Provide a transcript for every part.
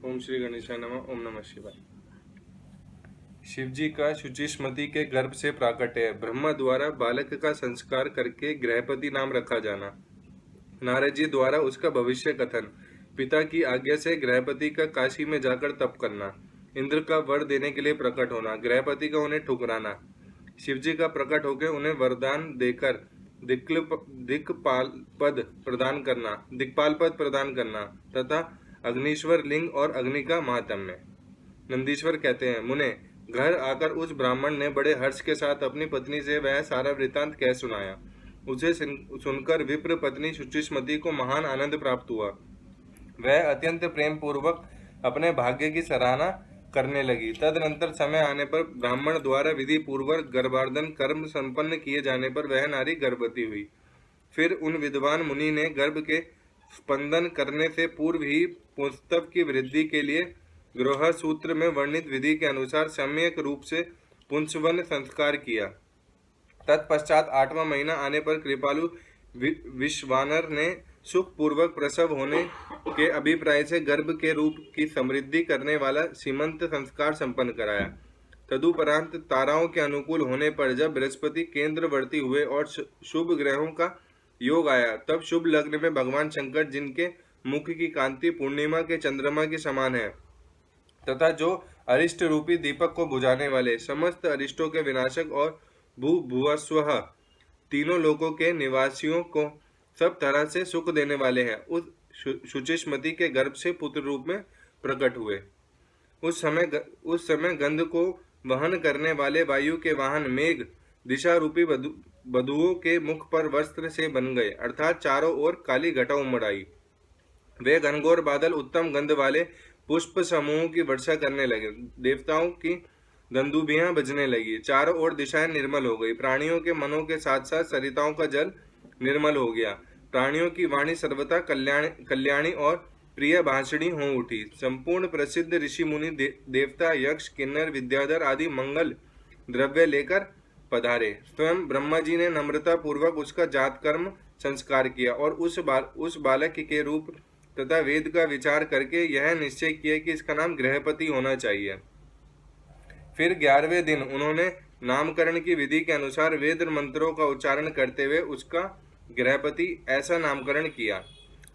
ओम श्री गणेशाय नमः। ओम नमः शिवाय। शिवजी का शुचिस्मति के गर्भ से प्राकट्य है। ब्रह्मा द्वारा बालक का संस्कार करके गृहपति नाम रखा जाना। नारद जी द्वारा उसका भविष्य कथन। पिता की आज्ञा से गृहपति का काशी में जाकर तप करना। इंद्र का वर देने के लिए प्रकट होना। गृहपति का उन्हें ठुकराना। शिवजी का प्रकट होकर उन्हें वरदान देकर दिक्पाल पद प्रदान करना तथा अग्निश्वर लिंग और अग्नि का महात्म्य। नंदीश्वर कहते हैं, मुने, घर आकर उस ब्राह्मण ने बड़े हर्ष के साथ अपनी पत्नी से वह सारा वृतांत कह सुनाया। उसे सुनकर विप्र पत्नी शुचिस्मति को महान आनंद प्राप्त हुआ। वह अत्यंत प्रेम पूर्वक अपने भाग्य की सराहना करने लगी। तदनंतर समय आने पर ब्राह्मण द्वारा विधि पूर्वक गर्भाधान कर्म संपन्न किए जाने पर वह नारी गर्भवती हुई। फिर उन विद्वान मुनि ने गर्भ के स्पंदन करने से पूर्व ही पुंस्तव की वृद्धि के लिए गृह सूत्र में वर्णित विधि के अनुसार सम्यक रूप से पुंसवन संस्कार किया। तत्पश्चात 8वां महीना आने पर कृपालु विश्वानर ने सुख पूर्वक प्रसव होने के अभिप्राय से गर्भ के रूप की समृद्धि करने वाला सीमंत संस्कार संपन्न कराया। तदुपरांत ताराओं के अनुकूल होने पर जब बृहस्पति केंद्रवर्ती हुए और शुभ ग्रहों का योग आया, तब शुभ लग्न में भगवान शंकर, जिनके मुख की कांति पूर्णिमा के चंद्रमा के समान है तथा जो अरिष्ट रूपी दीपक को बुझाने वाले, समस्त अरिष्टों के विनाशक और भूभुवस्वः तीनों लोकों के निवासियों को सब तरह से सुख देने वाले हैं, उस शुचिस्मति के गर्भ से पुत्र रूप में प्रकट हुए। उस समय गंध को वहन करने वाले वायु के वाहन मेघ दिशा रूपी बधुओं के मुख पर वस्त्र से बन गए, अर्थात चारों ओर काली घटा उमड़ आई। वे घनघोर बादल उत्तम गंध वाले पुष्प समूहों की वर्षा करने लगे। देवताओं की दंदुभियां बजने लगी। चारों ओर दिशाएं निर्मल हो गई। प्राणियों के मनों के साथ साथ सरिताओं का जल निर्मल हो गया। प्राणियों की वाणी सर्वथा कल्याणी और प्रिय भाषणी हो उठी। संपूर्ण प्रसिद्ध ऋषि मुनि देवता यक्ष किन्नर विद्याधर आदि मंगल द्रव्य लेकर पधारे। स्वयं ब्रह्मा जी ने नम्रता पूर्वक उसका जात कर्म संस्कार किया और उस बालक के रूप तथा वेद का विचार करके यह निश्चय किया कि इसका नाम गृहपति होना चाहिए। फिर 11वें दिन उन्होंने नामकरण की विधि के अनुसार वेद मंत्रों का उच्चारण करते हुए उसका गृहपति ऐसा नामकरण किया।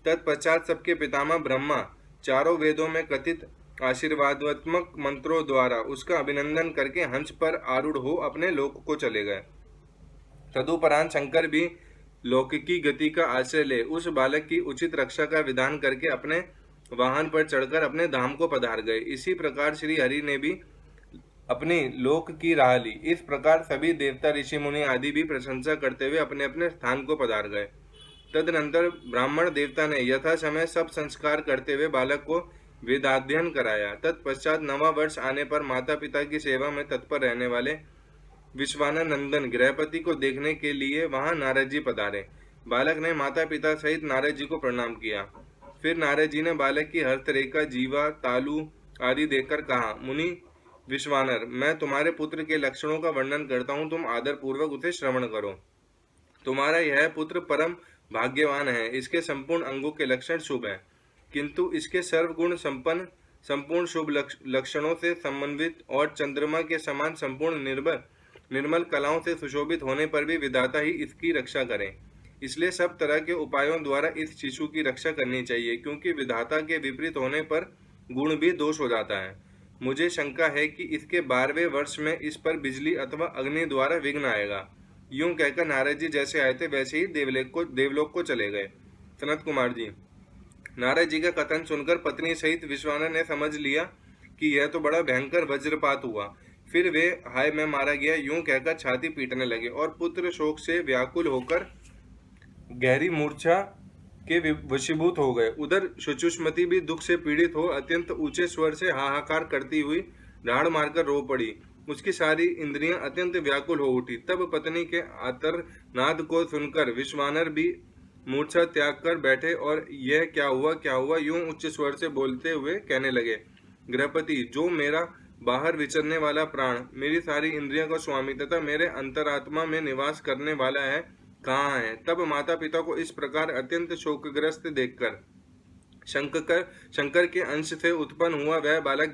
तत्पश्चात सबके पितामह ब्रह्मा चारों वेदों में कथित आशीर्वादात्मक मंत्रों द्वारा उसका अभिनंदन करके हंस पर आरूढ़ हो अपने लोक को चले गए। तदुपरांत शंकर भी लौकिकी गति का आश्रय ले उस बालक की उचित रक्षा का विधान करके अपने वाहन पर चढ़कर अपने धाम को पधार गए। इसी प्रकार श्री हरि ने भी अपनी लोक की राह ली। इस प्रकार सभी देवता ऋषि मुनि आदि भी प्रशंसा करते हुए अपने अपने स्थान को पधार गए। तदनंतर ब्राह्मण देवता ने यथा समय सब संस्कार करते हुए बालक को वेदाध्ययन कराया। तत्पश्चात 9वां वर्ष आने पर माता पिता की सेवा में तत्पर रहने वाले विश्वानर नंदन गृहपति को देखने के लिए वहां नारद जी पधारे। बालक ने माता पिता सहित नारद जी को प्रणाम किया। फिर नारद जी ने बालक की हस्तरेखा, जीवा, तालु आदि देखकर कहा, मुनि विश्वानर, मैं तुम्हारे पुत्र के लक्षणों का वर्णन करता हूँ, तुम आदर पूर्वक उसे श्रवण करो। तुम्हारा यह पुत्र परम भाग्यवान है। इसके संपूर्ण अंगों के लक्षण शुभ हैं, किंतु इसके सर्वगुण संपन्न संपूर्ण शुभ लक्षणों से समन्वित और चंद्रमा के समान संपूर्ण निर्मल कलाओं से सुशोभित होने पर भी विधाता ही इसकी रक्षा करें। इसलिए सब तरह के उपायों द्वारा इस शिशु की रक्षा करनी चाहिए, क्योंकि विधाता के विपरीत होने पर गुण भी दोष हो जाता है। मुझे शंका है कि इसके 12वें वर्ष में इस पर बिजली अथवा अग्नि द्वारा विघ्न आएगा। यूं कहकर नारद जी जैसे आए थे वैसे ही देवलोक को चले गए। सनत कुमार जी, नारद जी का कथन सुनकर पत्नी सहित विश्वानर ने समझ लिया कि यह तो बड़ा भयंकर वज्रपात हुआ। फिर वे हाय मैं मारा गया यूं कहकर छाती पीटने लगे और पुत्र शोक से व्याकुल होकर गहरी मूर्छा के वशीभूत हो गए। उधर शुचिस्मति भी दुख से पीड़ित हो अत्यंत ऊंचे स्वर से हाहाकार करती हुई ढाड़ मारकर रो पड़ी। उसकी सारी इंद्रियां अत्यंत व्याकुल हो उठी। तब पत्नी के आर्तनाद को सुनकर विश्वानर भी मूर्छा त्याग कर बैठे और यह क्या हुआ यूं उच्च स्वर से बोलते हुए कहने लगे, गृहपति, जो मेरा बाहर विचरने वाला प्राण, मेरी सारी इंद्रियों का स्वामी तथा मेरे अंतरात्मा में निवास करने वाला है, कहाँ है? तब माता पिता को इस प्रकार अत्यंत शोकग्रस्त देखकर शंकर के अंश से उत्पन्न हुआ वह बालक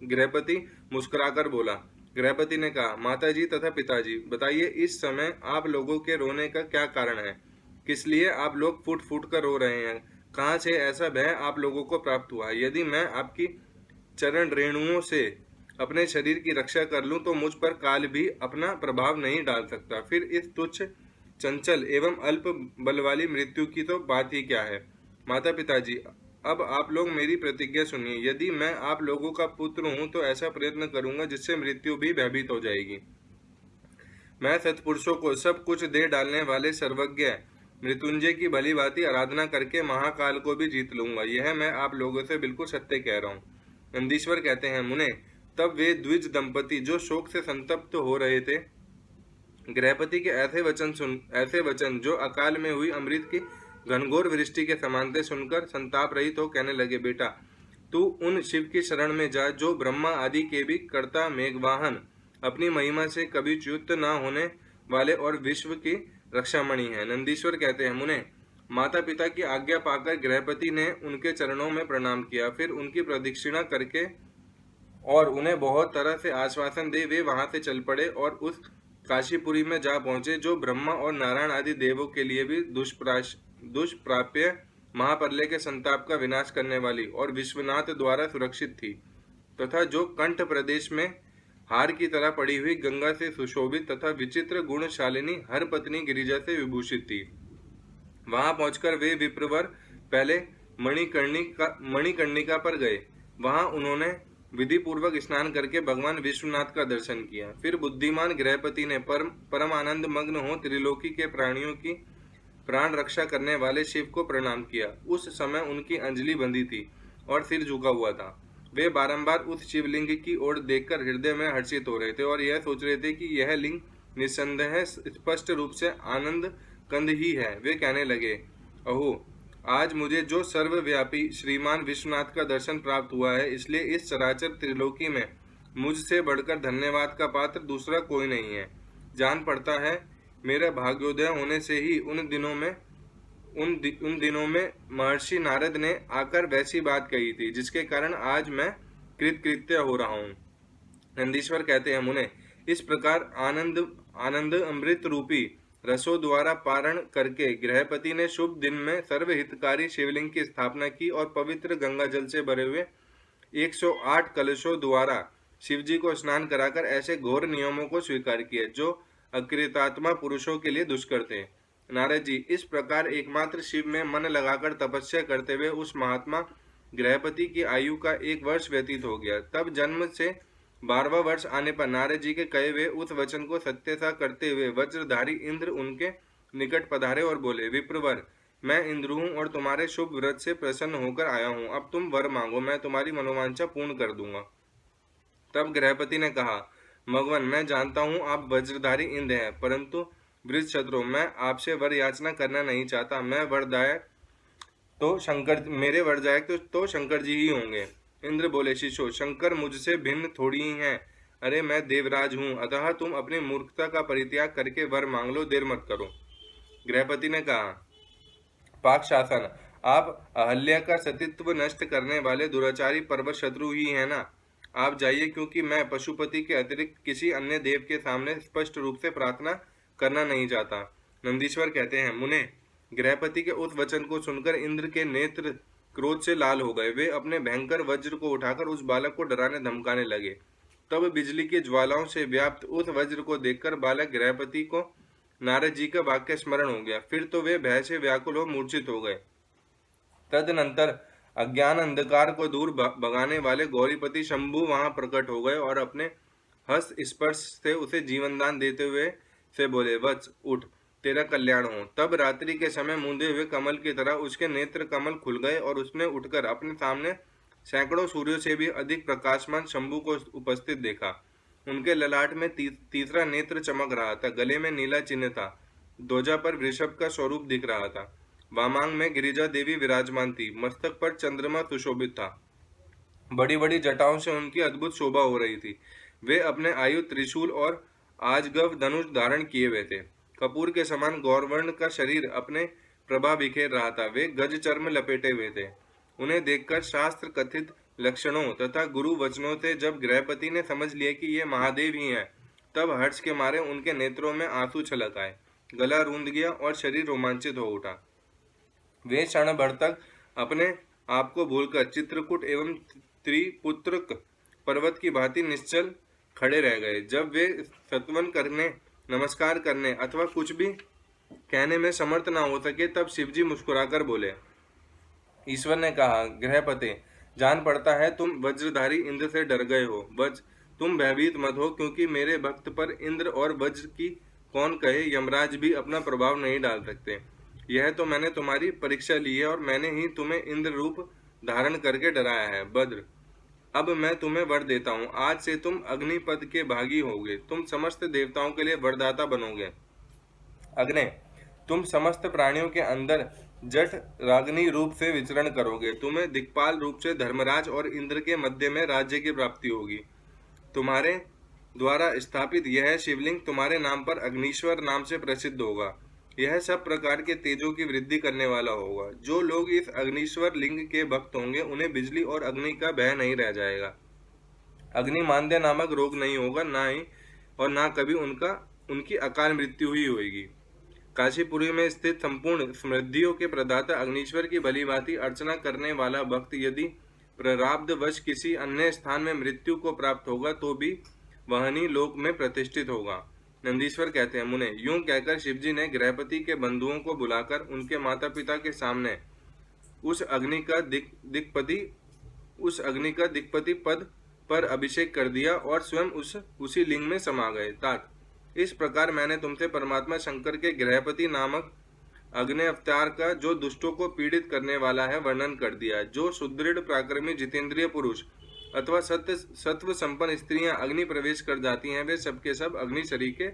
गृहपति मुस्कुराकर बोला। गृहपति ने कहा, माताजी तथा पिताजी, बताइए इस समय आप लोगों के रोने का क्या कारण है? किस लिए आप लोग फूट फूट कर रो रहे हैं? कहाँ से ऐसा भय आप लोगों को प्राप्त हुआ? यदि मैं आपकी चरण रेणुओं से अपने शरीर की रक्षा कर लूं तो मुझ पर काल भी अपना प्रभाव नहीं डाल सकता। फिर इस तुच्छ, चंचल एवं अल्प बल वाली मृत्यु की तो बात ही क्या है? माता पिताजी, अब आप लोग मेरी प्रतिज्ञा सुनिए। यदि मैं आप लोगों का पुत्र हूं तो ऐसा प्रयत्न करूंगा जिससे मृत्यु भी भयभीत हो जाएगी। मैं सत्पुरुषों को सब कुछ दे डालने वाले सर्वज्ञ मृत्युंजय की भली भांति आराधना करके महाकाल को भी जीत लूंगा। यह मैं आप लोगों से बिल्कुल सत्य कह रहा हूँ। नंदीश्वर कहते हैं, मुने, तब वे द्विज दंपति जो शोक से संतप्त हो रहे थे, गृहपति के ऐसे वचन जो अकाल में हुई अमृत की घनघोर वृष्टि के समान थे, सुनकर संताप रहित हो कहने लगे, बेटा, तू उन शिव की शरण में जा जो ब्रह्मा आदि के भी कर्ता, मेघवाहन, अपनी महिमा से कभी च्युत न होने वाले और विश्व की रक्षामणि है। नंदीश्वर कहते हैं, मुने, माता पिता की आज्ञा पाकर गृहपति ने उनके चरणों में प्रणाम किया। फिर उनकी प्रदक्षिणा करके और उन्हें बहुत तरह से आश्वासन दे वे वहां से चल पड़े और उस काशीपुरी में जा पहुंचे जो ब्रह्मा और नारायण आदि देवों के लिए भी दुष्प्राप्य महाप्रलय के संताप का विनाश करने वाली और विश्वनाथ द्वारा सुरक्षित थी, तथा जो कंठ प्रदेश में हार की तरह पड़ी हुई गंगा से सुशोभित तथा विचित्र गुणशालिनी हर पत्नी गिरिजा से विभूषित थी। वहां पहुंचकर वे विप्रवर पहले मणिकर्णिका पर गए। वहां उन्होंने विधि पूर्वक स्नान करके भगवान विश्वनाथ का दर्शन किया। फिर बुद्धिमान गृहपति ने परम आनंद मग्न हो त्रिलोकी के प्राणियों की प्राण रक्षा करने वाले शिव को प्रणाम किया। उस समय उनकी अंजलि बंधी थी और सिर झुका हुआ था। वे बारंबार उस शिवलिंग की ओर देखकर हृदय में हर्षित हो रहे थे और यह सोच रहे थे कि यह लिंग निस्संदेह स्पष्ट रूप से आनंद कंद ही है। वे कहने लगे, अहो, आज मुझे जो सर्वव्यापी श्रीमान विश्वनाथ का दर्शन प्राप्त हुआ है, इसलिए इस चराचर त्रिलोकी में मुझसे बढ़कर धन्यवाद का पात्र दूसरा कोई नहीं है। जान पड़ता है मेरा भाग्योदय होने से ही उन दिनों में महर्षि नारद ने आकर वैसी बात कही थी जिसके कारण आज मैं कृतकृत्य हो रहा हूँ। नंदीश्वर कहते हैं, मुने, इस प्रकार आनंद अमृत रूपी रसों द्वारा पारण करके गृहपति ने शुभ दिन में सर्वहितकारी शिवलिंग की स्थापना की और पवित्र गंगा जल से भरे हुए 108 कलशों द्वारा शिवजी को स्नान कराकर ऐसे घोर नियमों को स्वीकार किया जो अकृतात्मा पुरुषों के लिए दुष्कर थे। नारद जी, इस प्रकार एकमात्र शिव में मन लगाकर तपस्या करते हुए उस महात्मा गृहपति की आयु का 1 वर्ष व्यतीत हो गया। तब जन्म से 12वां वर्ष आने पर नारद जी के कहे हुए उस वचन को सत्य सा करते हुए वज्रधारी इंद्र उनके निकट पधारे और बोले, विप्रवर, मैं इंद्र हूँ और तुम्हारे शुभ व्रत से प्रसन्न होकर आया हूँ। अब तुम वर मांगो, मैं तुम्हारी मनोवांछा पूर्ण कर दूंगा। तब गृहपति ने कहा, भगवान, मैं जानता हूँ आप वज्रधारी इंद्र हैं, परंतु वृषशत्रुओं, मैं आपसे वर याचना करना नहीं चाहता। मैं वरदायक मेरे वरदायक तो शंकर जी ही होंगे। इंद्र बोले, शिष्यो, शंकर मुझसे भिन्न थोड़ी ही हैं। अरे, मैं देवराज हूँ, अतः तुम अपनी मूर्खता का परित्याग करके वर मांग लो, देर मत करो। गृहपति ने कहा, पाक शासन, आप अहल्या का सतीत्व नष्ट करने वाले दुराचारी पर्वत शत्रु ही है ना? आप जाइए, क्योंकि मैं पशुपति के अतिरिक्त किसी अन्य देव के सामने स्पष्ट रूप से प्रार्थना करना नहीं चाहता। नंदीश्वर कहते हैं, मुने, गृहपति के उस वचन को सुनकर इंद्र के नेत्र क्रोध से लाल हो गए। वे अपने भयंकर वज्र को उठाकर उस बालक को डराने धमकाने लगे। तब बिजली की ज्वालाओं से व्याप्त उस वज्र को देखकर बालक गृहपति को नारद जी का वाक्य स्मरण हो गया। फिर तो वे भय से व्याकुल हो मूर्छित हो गए। तदनंतर अज्ञान अंधकार को दूर भगाने वाले गौरीपति शंभु वहां प्रकट हो गए और अपने हस्त स्पर्श से उसे जीवनदान देते हुए से बोले, वत्स, उठ, तेरा कल्याण हो। तब रात्रि के समय मूंदे हुए कमल की तरह उसके नेत्र कमल खुल गए और उसने उठकर अपने सामने सैकड़ों सूर्यों से भी अधिक प्रकाशमान शंभु को उपस्थित देखा। उनके ललाट में तीसरा नेत्र चमक रहा था, गले में नीला चिन्ह था, ध्वजा पर वृषभ का स्वरूप दिख रहा था, वामांग में गिरिजा देवी विराजमान थी, मस्तक पर चंद्रमा सुशोभित था, बड़ी बड़ी जटाओं से उनकी अद्भुत शोभा हो रही थी। वे अपने आयु त्रिशूल और आजगव धनुष धारण किए हुए थे। कपूर के समान गौरवर्ण का शरीर अपने प्रभा बिखेर रहा था। वे गज चर्म लपेटे हुए थे। उन्हें देखकर शास्त्र कथित लक्षणों तथा गुरु वचनों से जब गृहपति ने समझ लिया कि ये महादेव ही हैं, तब हर्ष के मारे उनके नेत्रों में आंसू छलक आए, गला रूंध गया और शरीर रोमांचित हो उठा। वे क्षण भर तक अपने आप को भूलकर चित्रकूट एवं त्रिपुत्रक पर्वत की भांति निश्चल खड़े रह गए। जब वे सत्वन करने, नमस्कार करने अथवा कुछ भी कहने में समर्थ ना हो सके, तब शिवजी मुस्कुराकर बोले। ईश्वर ने कहा, गृहपते, जान पड़ता है तुम वज्रधारी इंद्र से डर गए हो। वज्र, तुम भयभीत मत हो, क्योंकि मेरे भक्त पर इंद्र और वज्र की कौन कहे, यमराज भी अपना प्रभाव नहीं डाल सकते। यह तो मैंने तुम्हारी परीक्षा ली है और मैंने ही तुम्हें इंद्र रूप धारण करके डराया है। भद्र, अब मैं तुम्हें वर देता हूँ, आज से तुम अग्निपद के भागी होगे, तुम समस्त देवताओं के लिए वरदाता बनोगे। अग्नि, तुम समस्त प्राणियों के अंदर जठ रागनी रूप से विचरण करोगे। तुम्हें दिक्पाल रूप से धर्मराज और इंद्र के मध्य में राज्य की प्राप्ति होगी। तुम्हारे द्वारा स्थापित यह शिवलिंग तुम्हारे नाम पर अग्नीश्वर नाम से प्रसिद्ध होगा। यह सब प्रकार के तेजों की वृद्धि करने वाला होगा। जो लोग इस अग्नीश्वर लिंग के भक्त होंगे, उन्हें बिजली और अग्नि का भय नहीं रह जाएगा। अग्नि मांद्य नामक रोग नहीं होगा, ना कभी उनकी अकाल मृत्यु ही होगी। काशीपुरी में स्थित संपूर्ण समृद्धियों के प्रदाता अग्नीश्वर की भलीभांति अर्चना करने वाला भक्त यदि प्रारब्धवश किसी अन्य स्थान में मृत्यु को प्राप्त होगा, तो भी वहनी लोक में प्रतिष्ठित होगा। नंदीश्वर कहते हैं, मुने, यूं कहकर शिवजी ने गृहपति के बंधुओं को बुलाकर उनके माता पिता के सामने उस अग्नि का दिक्पति पद पर अभिषेक कर दिया और स्वयं उसी लिंग में समा गए। तात, इस प्रकार मैंने तुमसे परमात्मा शंकर के गृहपति नामक अग्नि अवतार का, जो दुष्टों को पीड़ित करने वाला है, वर्णन कर दिया। जो सुदृढ़ पराक्रमी जितेंद्रिय पुरुष अथवा सत्व संपन्न स्त्रियां अग्नि प्रवेश कर जाती हैं, वे सबके सब अग्नि शरीर के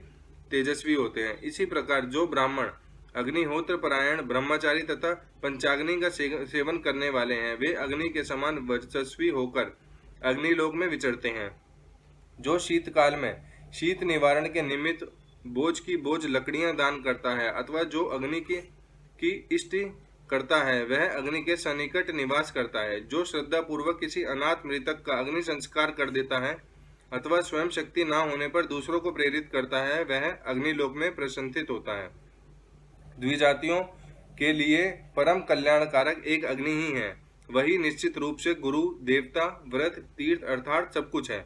तेजस्वी होते हैं। इसी प्रकार जो ब्राह्मण अग्निहोत्र परायण ब्रह्मचारी तथा पंचाग्नि का सेवन करने वाले हैं, वे अग्नि के समान वर्चस्वी होकर अग्निलोक में विचरते हैं। जो शीतकाल में शीत निवारण के निमित्त बोझ की बोझ लकड़ियां दान करता है, अथवा जो अग्नि की इष्ट करता है, वह अग्नि के सन्निकट निवास करता है। जो श्रद्धा पूर्वक किसी अनाथ मृतक का अग्नि संस्कार कर देता है, अथवा स्वयं शक्ति ना होने पर दूसरों को प्रेरित करता है, वह अग्निलोक में प्रशंसित होता है। द्विजातियों के लिए परम कल्याणकारक एक अग्नि ही है। वही निश्चित रूप से गुरु, देवता, व्रत, तीर्थ अर्थात सब कुछ है।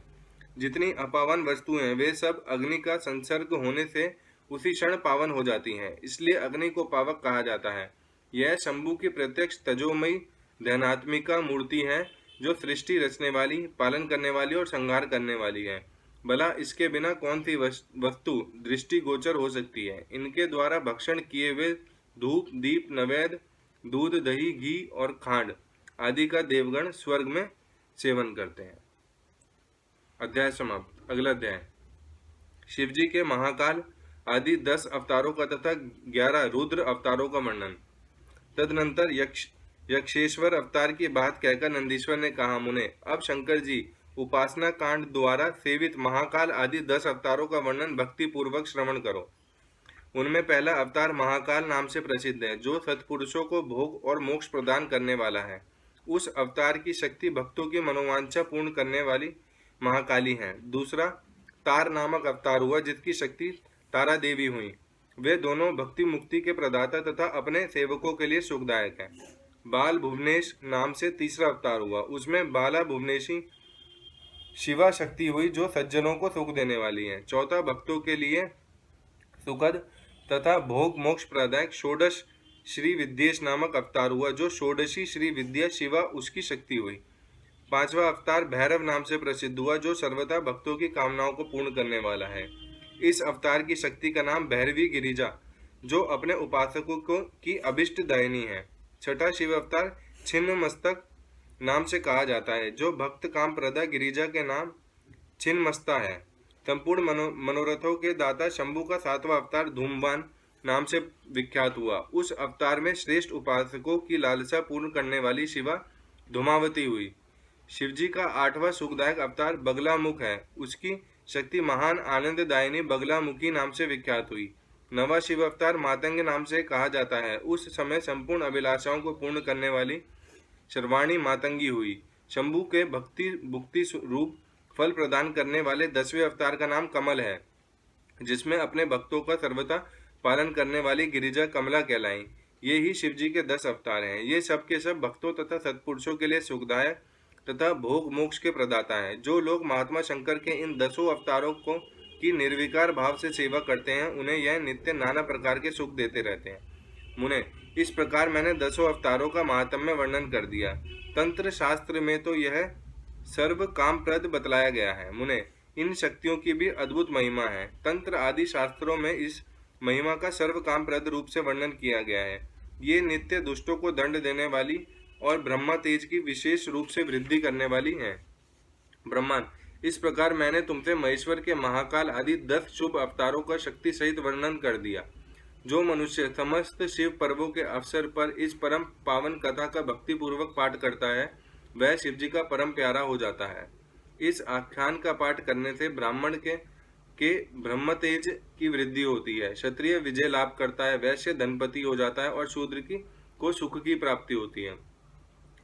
जितनी अपावन वस्तुएं, वे सब अग्नि का संसर्ग होने से उसी क्षण पावन हो जाती हैं। इसलिए अग्नि को पावक कहा जाता है। यह शंभु की प्रत्यक्ष तजोमयी ध्यानात्मिका मूर्ति है, जो सृष्टि रचने वाली, पालन करने वाली और संहार करने वाली है। भला इसके बिना कौन सी वस्तु दृष्टि गोचर हो सकती है। इनके द्वारा भक्षण किए हुए धूप, दीप, नैवेद्य, दूध, दही, घी और खांड आदि का देवगण स्वर्ग में सेवन करते हैं। अध्याय समाप्त। अगला अध्याय शिवजी के महाकाल आदि 10 अवतारों का तथा 11 रुद्र अवतारों का वर्णन। तदनंतर यक्षेश्वर अवतार की बात कहकर नंदीश्वर ने कहा, मुने, अब शंकर जी उपासना कांड द्वारा सेवित महाकाल आदि 10 अवतारों का वर्णन भक्ति पूर्वक श्रवण करो। उनमें पहला अवतार महाकाल नाम से प्रसिद्ध है, जो सत्पुरुषों को भोग और मोक्ष प्रदान करने वाला है। उस अवतार की शक्ति भक्तों की मनोवांछा पूर्ण करने वाली महाकाली है। दूसरा तार नामक अवतार हुआ, जिसकी शक्ति तारा देवी हुई। वे दोनों भक्ति मुक्ति के प्रदाता तथा अपने सेवकों के लिए सुखदायक हैं। बाल भुवनेश नाम से तीसरा अवतार हुआ। उसमें बाला भुवनेशी शिवा शक्ति हुई, जो सज्जनों को सुख देने वाली है। चौथा भक्तों के लिए सुखद तथा भोग मोक्ष प्रदायक षोडश श्री विद्येश नामक अवतार हुआ, जो षोडशी श्री विद्या शिवा उसकी शक्ति हुई। पांचवा अवतार भैरव नाम से प्रसिद्ध हुआ, जो सर्वथा भक्तों की कामनाओं को पूर्ण करने वाला है। इस अवतार की शक्ति का नाम भैरवी गिरिजा, जो अपने उपासकों को की अभिष्ट दायिनी है। छठा शिव अवतार छिन्न मस्तक नाम से कहा जाता है, जो भक्त काम प्रदा गिरिजा के नाम छिन्नमस्ता है। संपूर्ण मनोरथों के दाता शंभु का 7वां अवतार धूमवान नाम से विख्यात हुआ। उस अवतार में श्रेष्ठ उपासकों की लालसा पूर्ण करने वाली शिवा धूमावती हुई। शिवजी का 8वां सुखदायक अवतार बगलामुख है। उसकी शक्ति महान आनंददायिनी बगलामुखी नाम से विख्यात हुई। 9वां शिव अवतार मातंग नाम से कहा जाता है। उस समय संपूर्ण अभिलाषाओं को पूर्ण करने वाली शर्वाणी मातंगी हुई। शंभू के भक्ति भुक्ति रूप फल प्रदान करने वाले 10वें अवतार का नाम कमल है, जिसमें अपने भक्तों का सर्वथा पालन करने वाली गिरिजा कमला कहलाई। ये ही शिव जी के 10 अवतार हैं। ये सब के सब भक्तों तथा सत्पुरुषों के लिए सुखदायक तथा भोग मोक्ष के प्रदाता हैं। जो लोग महात्मा शंकर के इन 10 अवतारों को की निर्विकार भाव से सेवा करते हैं, उन्हें यह नित्य नाना प्रकार के सुख देते रहते हैं। मुने, इस प्रकार मैंने 10 अवतारों का महात्म्य वर्णन कर दिया। तंत्र शास्त्र में तो यह सर्व कामप्रद बतलाया गया है। मुने, इन शक्तियों की भी अद्भुत महिमा है। तंत्र आदि शास्त्रों में इस महिमा का सर्व कामप्रद रूप से वर्णन किया गया है। ये नित्य दुष्टों को दंड देने वाली और ब्रह्मा तेज की विशेष रूप से वृद्धि करने वाली है। ब्रह्मन, इस प्रकार मैंने तुमसे महेश्वर के महाकाल आदि 10 शुभ अवतारों का शक्ति सहित वर्णन कर दिया। जो मनुष्य समस्त शिव पर्वों के अवसर पर इस परम पावन कथा का भक्ति पूर्वक पाठ करता है, वह शिव जी का परम प्यारा हो जाता है। इस आख्यान का पाठ करने से ब्राह्मण के ब्रह्म तेज की वृद्धि होती है, क्षत्रिय विजय लाभ करता है, वैश्य धनपति हो जाता है और शूद्र को सुख की प्राप्ति होती है।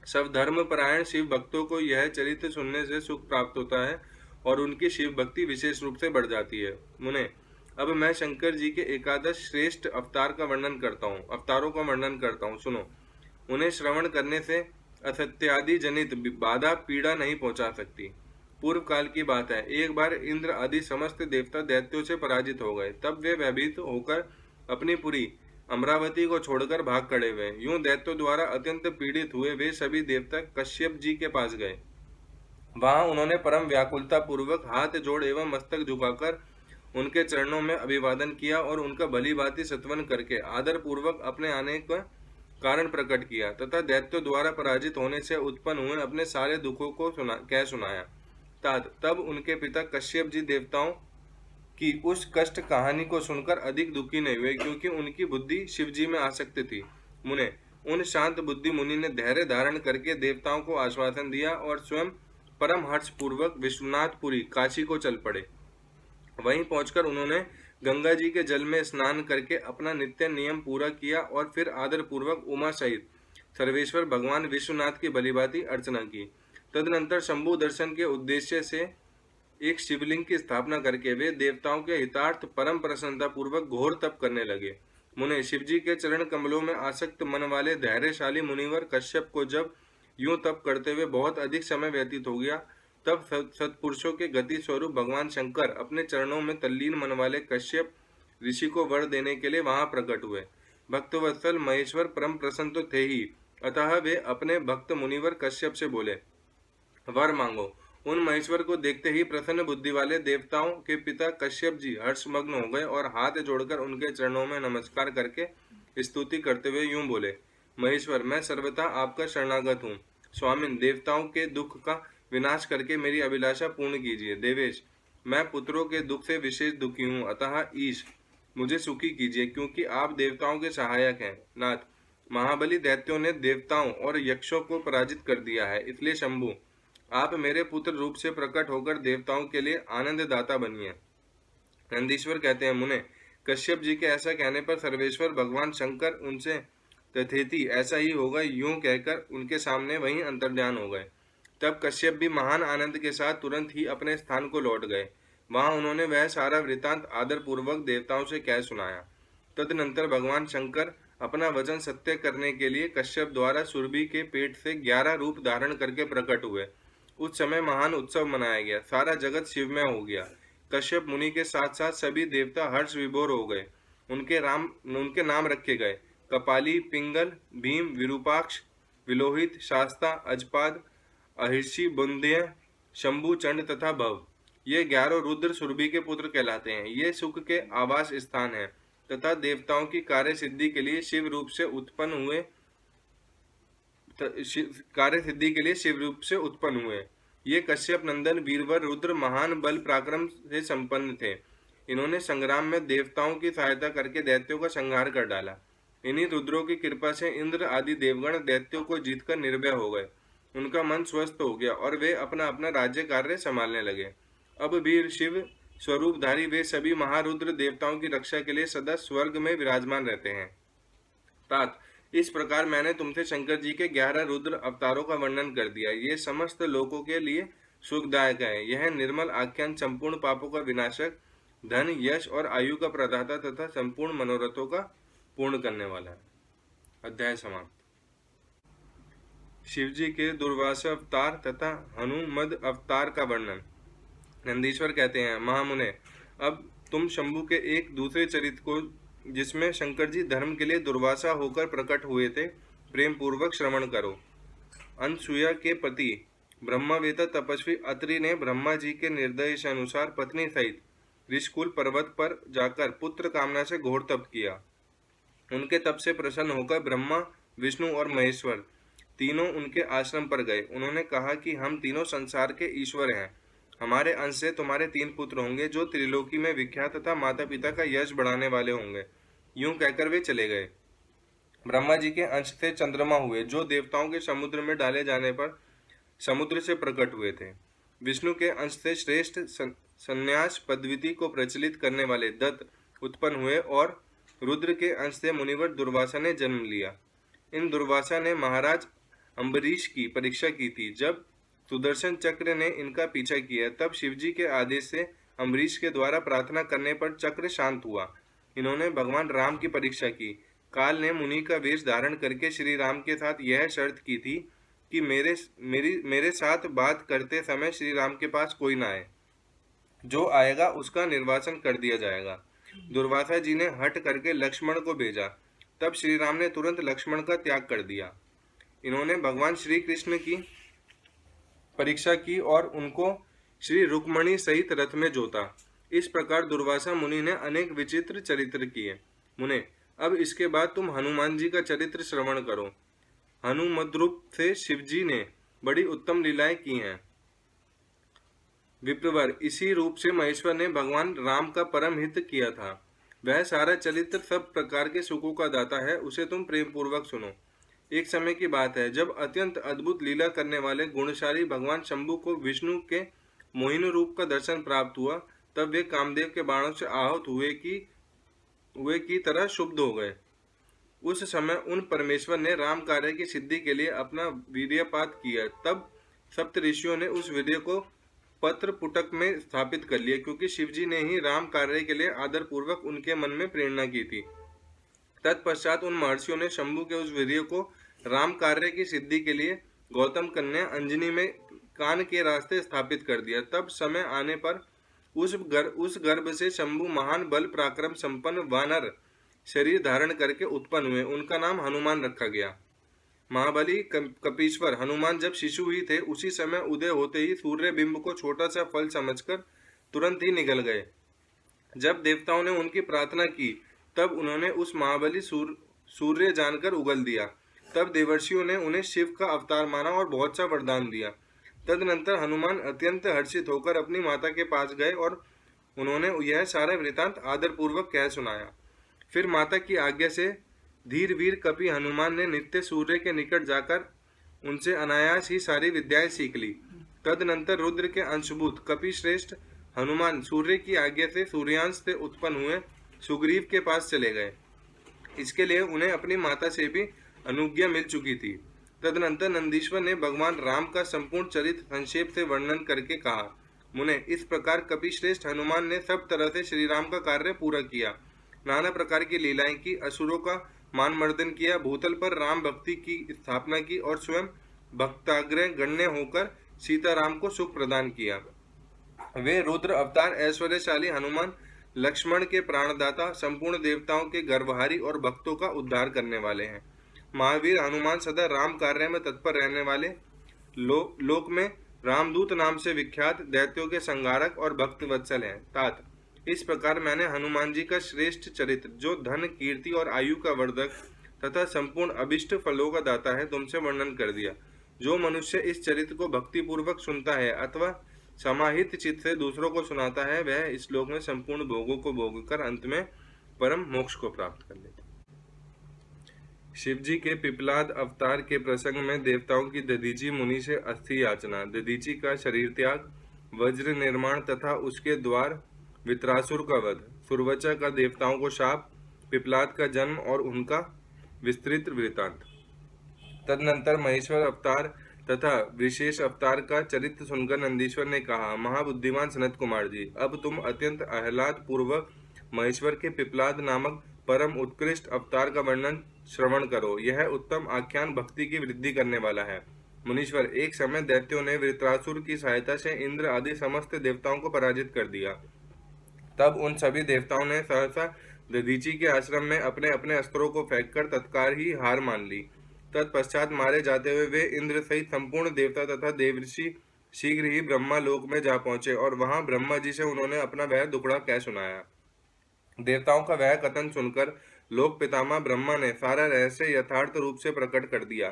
सब धर्म परायण शिव भक्तों को यह चरित्र सुनने से सुख प्राप्त होता है और उनकी शिव भक्ति विशेष रूप से बढ़ जाती है। मुने, अब मैं शंकर जी के एकादश श्रेष्ठ अवतारों का वर्णन करता हूँ, सुनो। उन्हें श्रवण करने से असत्यादि जनित बाधा पीड़ा नहीं पहुंचा सकती। पूर्व काल की बात है, एक बार इंद्र आदि समस्त देवता दैत्यों से पराजित हो गए। तब वे भयभीत होकर अपनी पुरी अमरावती को छोड़कर भाग खड़े हुए। यूं दैत्यों द्वारा अत्यंत पीड़ित हुए वे सभी देवता कश्यप जी के पास गए। वहां उन्होंने परम व्याकुलता पूर्वक हाथ जोड़ एवं मस्तक झुकाकर उनके चरणों में अभिवादन किया और उनका भली भांति सत्वन करके आदर पूर्वक अपने आने का कारण प्रकट किया तथा दैत्यों द्वारा पराजित होने से उत्पन्न हुए अपने सारे दुखों को कह सुनाया। तब उनके पिता कश्यप जी देवताओं की उस कष्ट कहानी को सुनकर अधिक दुखी नहीं हुए, क्योंकि उनकी बुद्धि शिव जी में आसक्त थी। मुने, उन शांत बुद्धि मुनि ने धैर्य धारण करके देवताओं को आश्वासन दिया और स्वयं परम हर्ष पूर्वक विश्वनाथपुरी काशी को चल पड़े। वहीं पहुंचकर उन्होंने गंगा जी के जल में स्नान करके अपना नित्य नियम पूरा किया और फिर आदर पूर्वक उमा सहित सर्वेश्वर भगवान विश्वनाथ की भलीभांति अर्चना की। तदनंतर शंभु दर्शन के उद्देश्य से एक शिवलिंग की स्थापना करके वे देवताओं के हितार्थ परम प्रसन्नता पूर्वक घोर तप करने लगे। मुने, शिवजी के चरण कमलों में आसक्त मन वाले धैर्यशाली मुनिवर कश्यप को जब यूं तप करते हुए बहुत अधिक समय व्यतीत हो गया, तब सत्पुरुषों के गति स्वरूप भगवान शंकर अपने चरणों में तल्लीन मन वाले कश्यप ऋषि को वर देने के लिए वहां प्रकट हुए। भक्तवत्सल महेश्वर परम प्रसन्न तो थे ही, अतः वे अपने भक्त मुनिवर कश्यप से बोले, वर मांगो। उन महेश्वर को देखते ही प्रसन्न बुद्धि वाले देवताओं के पिता कश्यप जी हर्षमग्न हो गए और हाथ जोड़कर उनके चरणों में नमस्कार करके स्तुति करते हुए यूं बोले, महेश्वर, मैं सर्वथा आपका शरणागत हूँ। स्वामिन, देवताओं के दुख का विनाश करके मेरी अभिलाषा पूर्ण कीजिए। देवेश, मैं पुत्रों के दुख से विशेष दुखी हूँ, अतः ईश मुझे सुखी कीजिए, क्योंकि आप देवताओं के सहायक हैं। नाथ, महाबली दैत्यों ने देवताओं और यक्षों को पराजित कर दिया है, इसलिए शंभु आप मेरे पुत्र रूप से प्रकट होकर देवताओं के लिए आनंद दाता बनिए। नंदीश्वर कहते हैं, मुने, कश्यप जी के ऐसा कहने पर सर्वेश्वर भगवान शंकर उनसे तथेति ऐसा ही होगा यूं कहकर उनके सामने वहीं अंतर्ध्यान हो गए। तब कश्यप भी महान आनंद के साथ तुरंत ही अपने स्थान को लौट गए। वहां उन्होंने वह सारा वृतांत आदर पूर्वक देवताओं से कह सुनाया। तदनंतर भगवान शंकर अपना वचन सत्य करने के लिए कश्यप द्वारा सुरभि के पेट से 11 रूप धारण करके प्रकट हुए। उस समय महान उत्सव मनाया गया, सारा जगत शिवमय हो गया। कश्यप मुनि के साथ साथ सभी देवता हर्ष विभोर हो गए। उनके नाम रखे गए कपाली, पिंगल, भीम, विरूपाक्ष, विलोहित, शास्ता, अजपाद, अहिर्षि, बुंदेय, शंभु, चंड तथा भव। ये 11 रुद्र सुरभि के पुत्र कहलाते हैं। ये सुख के आवास स्थान है तथा देवताओं की कार्य सिद्धि के लिए शिव रूप से उत्पन्न हुए। ये कश्यप नंदन वीरवर रुद्र महान बल पराक्रम से संपन्न थे। इन्होंने संग्राम में देवताओं की सहायता करके दैत्यों का संहार कर डाला। इन्हीं रुद्रों की कृपा से इंद्र आदि देवगण दैत्यों को जीतकर निर्भय हो गए। उनका मन स्वस्थ हो गया और वे अपना अपना राज्य कार्य संभालने लगे। अब वीर शिव स्वरूपधारी वे सभी महारुद्र देवताओं की रक्षा के लिए सदा स्वर्ग में विराजमान रहते हैं। तात, इस प्रकार मैंने तुमसे शंकर जी के 11 रुद्र अवतारों का वर्णन कर दिया। ये समस्त लोगों के लिए सुखदायक है। यह निर्मल आख्यान संपूर्ण पापों का विनाशक, धन, यश और आयु का प्रदाता तथा संपूर्ण मनोरथों का पूर्ण करने वाला है। अध्याय समाप्त। शिवजी के दुर्वासा अवतार तथा हनुमद अवतार का वर्णन। नंदीश्वर कहते हैं, महामुने, अब तुम शंभु के एक दूसरे चरित्र को, जिसमें शंकर जी धर्म के लिए दुर्वासा होकर प्रकट हुए थे, प्रेम पूर्वक श्रवण करो। अनसुया के पति ब्रह्मवेता तपस्वी अत्रि ने ब्रह्मा जी के निर्देश अनुसार पत्नी सहित ऋषिकुल पर्वत पर जाकर पुत्र कामना से घोर तप किया। उनके तप से प्रसन्न होकर ब्रह्मा, विष्णु और महेश्वर तीनों उनके आश्रम पर गए। उन्होंने कहा कि हम तीनों संसार के ईश्वर हैं। हमारे अंश से तुम्हारे 3 पुत्र होंगे जो त्रिलोकी में विख्यात तथा माता पिता का यश बढ़ाने वाले होंगे। यूं कहकर वे चले गए। ब्रह्मा जी के अंश से चंद्रमा हुए, जो देवताओं के समुद्र में डाले जाने पर समुद्र से प्रकट हुए थे। विष्णु के अंश से श्रेष्ठ संन्यास पद्धति को प्रचलित करने वाले दत्त उत्पन्न हुए और रुद्र के अंश से मुनिवर दुर्वासा ने जन्म लिया। इन दुर्वासा ने महाराज अम्बरीश की परीक्षा की थी। जब सुदर्शन चक्र ने इनका पीछा किया, तब शिवजी के आदेश से अम्बरीश के द्वारा प्रार्थना करने पर चक्र शांत हुआ। इन्होंने भगवान राम की परीक्षा की। काल ने मुनि का वेश धारण करके श्री राम के साथ यह शर्त की थी कि मेरे साथ बात करते समय श्री राम के पास कोई ना आए। जो आएगा उसका निर्वासन कर दिया जाएगा। दुर्वासा जी ने हट करके लक्ष्मण को भेजा। तब श्री राम ने तुरंत लक्ष्मण का त्याग कर दिया। इन्होंने भगवान श्री कृष्ण की परीक्षा की और उनको श्री रुक्मणी सहित रथ में जोता। इस प्रकार दुर्वासा मुनि ने अनेक विचित्र चरित्र किए। मुने, अब इसके बाद तुम हनुमान जी का चरित्र श्रवण करो। हनुमद्रूप से शिवजी ने बड़ी उत्तम लीलाएं की हैं। विप्रवर, इसी रूप से महेश्वर ने भगवान राम का परम हित किया था। वह सारा चरित्र सब प्रकार के सुखों का दाता है। उसे तुम प्रेम पूर्वक सुनो। एक समय की बात है, जब अत्यंत अद्भुत लीला करने वाले गुणशाली भगवान शंभु को विष्णु के मोहिनी रूप का दर्शन प्राप्त हुआ, तब वे कामदेव के बाणों से आहत हुए की तरह शुद्ध हो गए। उस समय उन परमेश्वर ने राम कार्य की सिद्धि के लिए अपना वीर्यपात किया। तब सप्त ऋषियों ने उस वीर्य को पत्र पुटक में स्थापित कर लिया, क्योंकि शिवजी ने ही राम कार्य के लिए आदर पूर्वक उनके मन में प्रेरणा की थी। तत्पश्चात उन महर्षियों ने शंभु के उस वीर्य को राम कार्य की सिद्धि के लिए गौतम कन्या अंजनी में कान के रास्ते स्थापित कर दिया। तब समय आने पर उस गर्भ से शंभु महान बल पराक्रम संपन्न वानर शरीर धारण करके उत्पन्न हुए। उनका नाम हनुमान रखा गया। महाबली कपीश्वर हनुमान जब शिशु ही थे, उसी समय उदय होते ही सूर्य बिंब को छोटा सा फल समझकर तुरंत ही निगल गए। जब देवताओं ने उनकी प्रार्थना की, तब उन्होंने उस महाबली सूर्य जानकर उगल दिया। तब देवर्षियों ने उन्हें शिव का अवतार माना और बहुत सा वरदान दिया। तदनंतर हनुमान अत्यंत हर्षित होकर अपनी माता के पास गए और उन्होंने यह सारा वृतांत आदरपूर्वक कह सुनाया। फिर माता की आज्ञा से धीर वीर कपि हनुमान ने नित्य सूर्य के निकट जाकर उनसे अनायास ही सारी विद्याएं सीख ली। तदनंतर रुद्र के अंशभूत कपि श्रेष्ठ हनुमान सूर्य की आज्ञा से सूर्यांश से उत्पन्न हुए सुग्रीव के पास चले गए। इसके लिए उन्हें अपनी माता से भी अनुज्ञा मिल चुकी थी। तदनंतर नंदीश्वर ने भगवान राम का संपूर्ण चरित्र संक्षेप से वर्णन करके कहा, मुने, इस प्रकार कपि श्रेष्ठ हनुमान ने सब तरह से श्री राम का कार्य पूरा किया। नाना प्रकार की लीलाएं की, असुरों का मान मर्दन किया, भूतल पर राम भक्ति की स्थापना की और स्वयं भक्ताग्रह गण्य होकर सीताराम को सुख प्रदान किया। वे रुद्र अवतार ऐश्वर्यशाली हनुमान लक्ष्मण के प्राणदाता, संपूर्ण देवताओं के गर्भहारी और भक्तों का उद्धार करने वाले हैं। महावीर हनुमान सदा राम कार्य में तत्पर रहने वाले, लोक में रामदूत नाम से विख्यात दैत्यों के संहारक और भक्त वत्सल हैं। तात, इस प्रकार मैंने हनुमान जी का श्रेष्ठ चरित्र, जो धन, कीर्ति और आयु का वर्धक तथा संपूर्ण अभिष्ट फलों का दाता है, तुमसे वर्णन कर दिया। जो मनुष्य इस चरित्र को भक्ति पूर्वक सुनता है अथवा समाहित चित्त से दूसरों को सुनाता है, वह इस लोक में संपूर्ण भोगों को भोगकर अंत में परम मोक्ष को प्राप्त कर लेता है। शिवजी के पिपलाद अवतार के प्रसंग में देवताओं की दधीची मुनि से अस्थि याचना, दधीची का शरीर त्याग, वज्र निर्माण तथा उसके द्वार वित्रासुर का वध, सुरवचा का देवताओं को शाप, पिपलाद का जन्म और उनका विस्तृत वृत्तांत। तदनंतर महेश्वर अवतार तथा विशेष अवतार का चरित्र सुनकर नंदीश्वर ने कहा, महाबुद्धिमान सनत कुमार जी, अब तुम अत्यंत आह्लाद पूर्वक महेश्वर के पिपलाद नामक परम उत्कृष्ट अवतार का वर्णन श्रवण करो। यह उत्तम आख्यान भक्ति की वृद्धि करने वाला है। मुनीश्वर, एक समय दैत्यों ने वृत्रासुर की सहायता से इंद्र आदि समस्त देवताओं को पराजित कर दिया। तब उन सभी देवताओं ने सहसा दधीची के आश्रम में अपने अपने अस्त्रों को फेंककर तत्काल ही हार मान ली। तत्पश्चात मारे जाते हुए वे इंद्र सहित संपूर्ण देवता तथा देवर्षि शीघ्र ही ब्रह्मा लोक में जा पहुंचे और वहां ब्रह्मा जी से उन्होंने अपना वह दुखड़ा कह सुनाया। देवताओं का वह कथन सुनकर लोक पितामह ब्रह्मा ने सारा रहस्य यथार्थ रूप से प्रकट कर दिया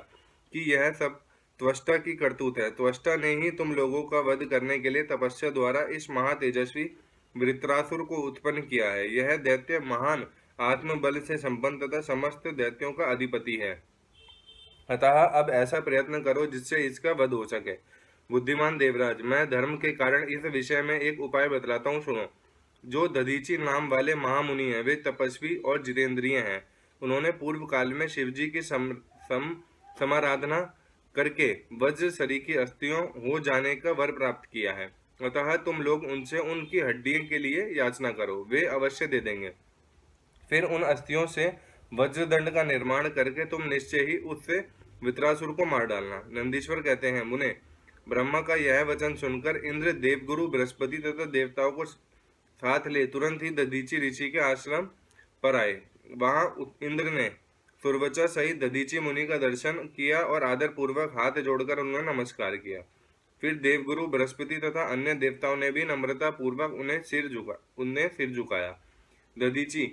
कि यह सब त्वष्टा की करतूत है। त्वष्टा ने ही तुम लोगों का वध करने के लिए तपस्या द्वारा इस महातेजस्वी वृत्रासुर को उत्पन्न किया है। यह दैत्य महान आत्मबल से संपन्न तथा समस्त दैत्यों का अधिपति है। अतः अब ऐसा प्रयत्न करो जिससे इसका वध हो सके। बुद्धिमान देवराज, मैं धर्म के कारण इस विषय में एक उपाय बतलाता हूँ, सुनो। जो दधीची नाम वाले महामुनि हैं वे तपस्वी और जितेंद्रिय हैं। उन्होंने पूर्व काल में शिवजी की समाराधना करके वज्र सरीखी अस्थियों हो जाने का वर प्राप्त किया है। अतः तुम लोग उनसे उनकी हड्डियों के लिए याचना करो, वे अवश्य दे देंगे। फिर उन अस्थियों से वज्रदंड का निर्माण करके तुम निश्चय ही उससे वृत्रासुर को मार डालना। नंदीश्वर कहते हैं, मुने, ब्रह्मा का यह वचन सुनकर इंद्र देवगुरु बृहस्पति तथा देवताओं को साथ ले तुरंत ही दधीची ऋषि के आश्रम पर आए। वहां इंद्र ने सुरवचा सहित दधीची मुनि का दर्शन किया और आदर पूर्वक हाथ जोड़कर उन्हें नमस्कार किया। फिर देवगुरु बृहस्पति तथा अन्य देवताओं ने भी नम्रता पूर्वक उन्हें सिर झुकाया। दधीची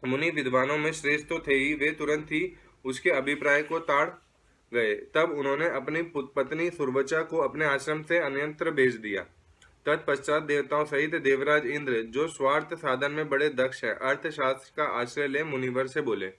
मुनि विद्वानों में श्रेष्ठ तो थे ही, वे तुरंत ही उसके अभिप्राय को ताड़ गए। तब उन्होंने अपनी पत्नी सुरवचा को अपने आश्रम से अन्यत्र भेज दिया। तत्पश्चात देवताओं सहित देवराज इंद्र, जो स्वार्थ साधन में बड़े दक्ष है, अर्थशास्त्र का आश्रय ले मुनिवर से बोले।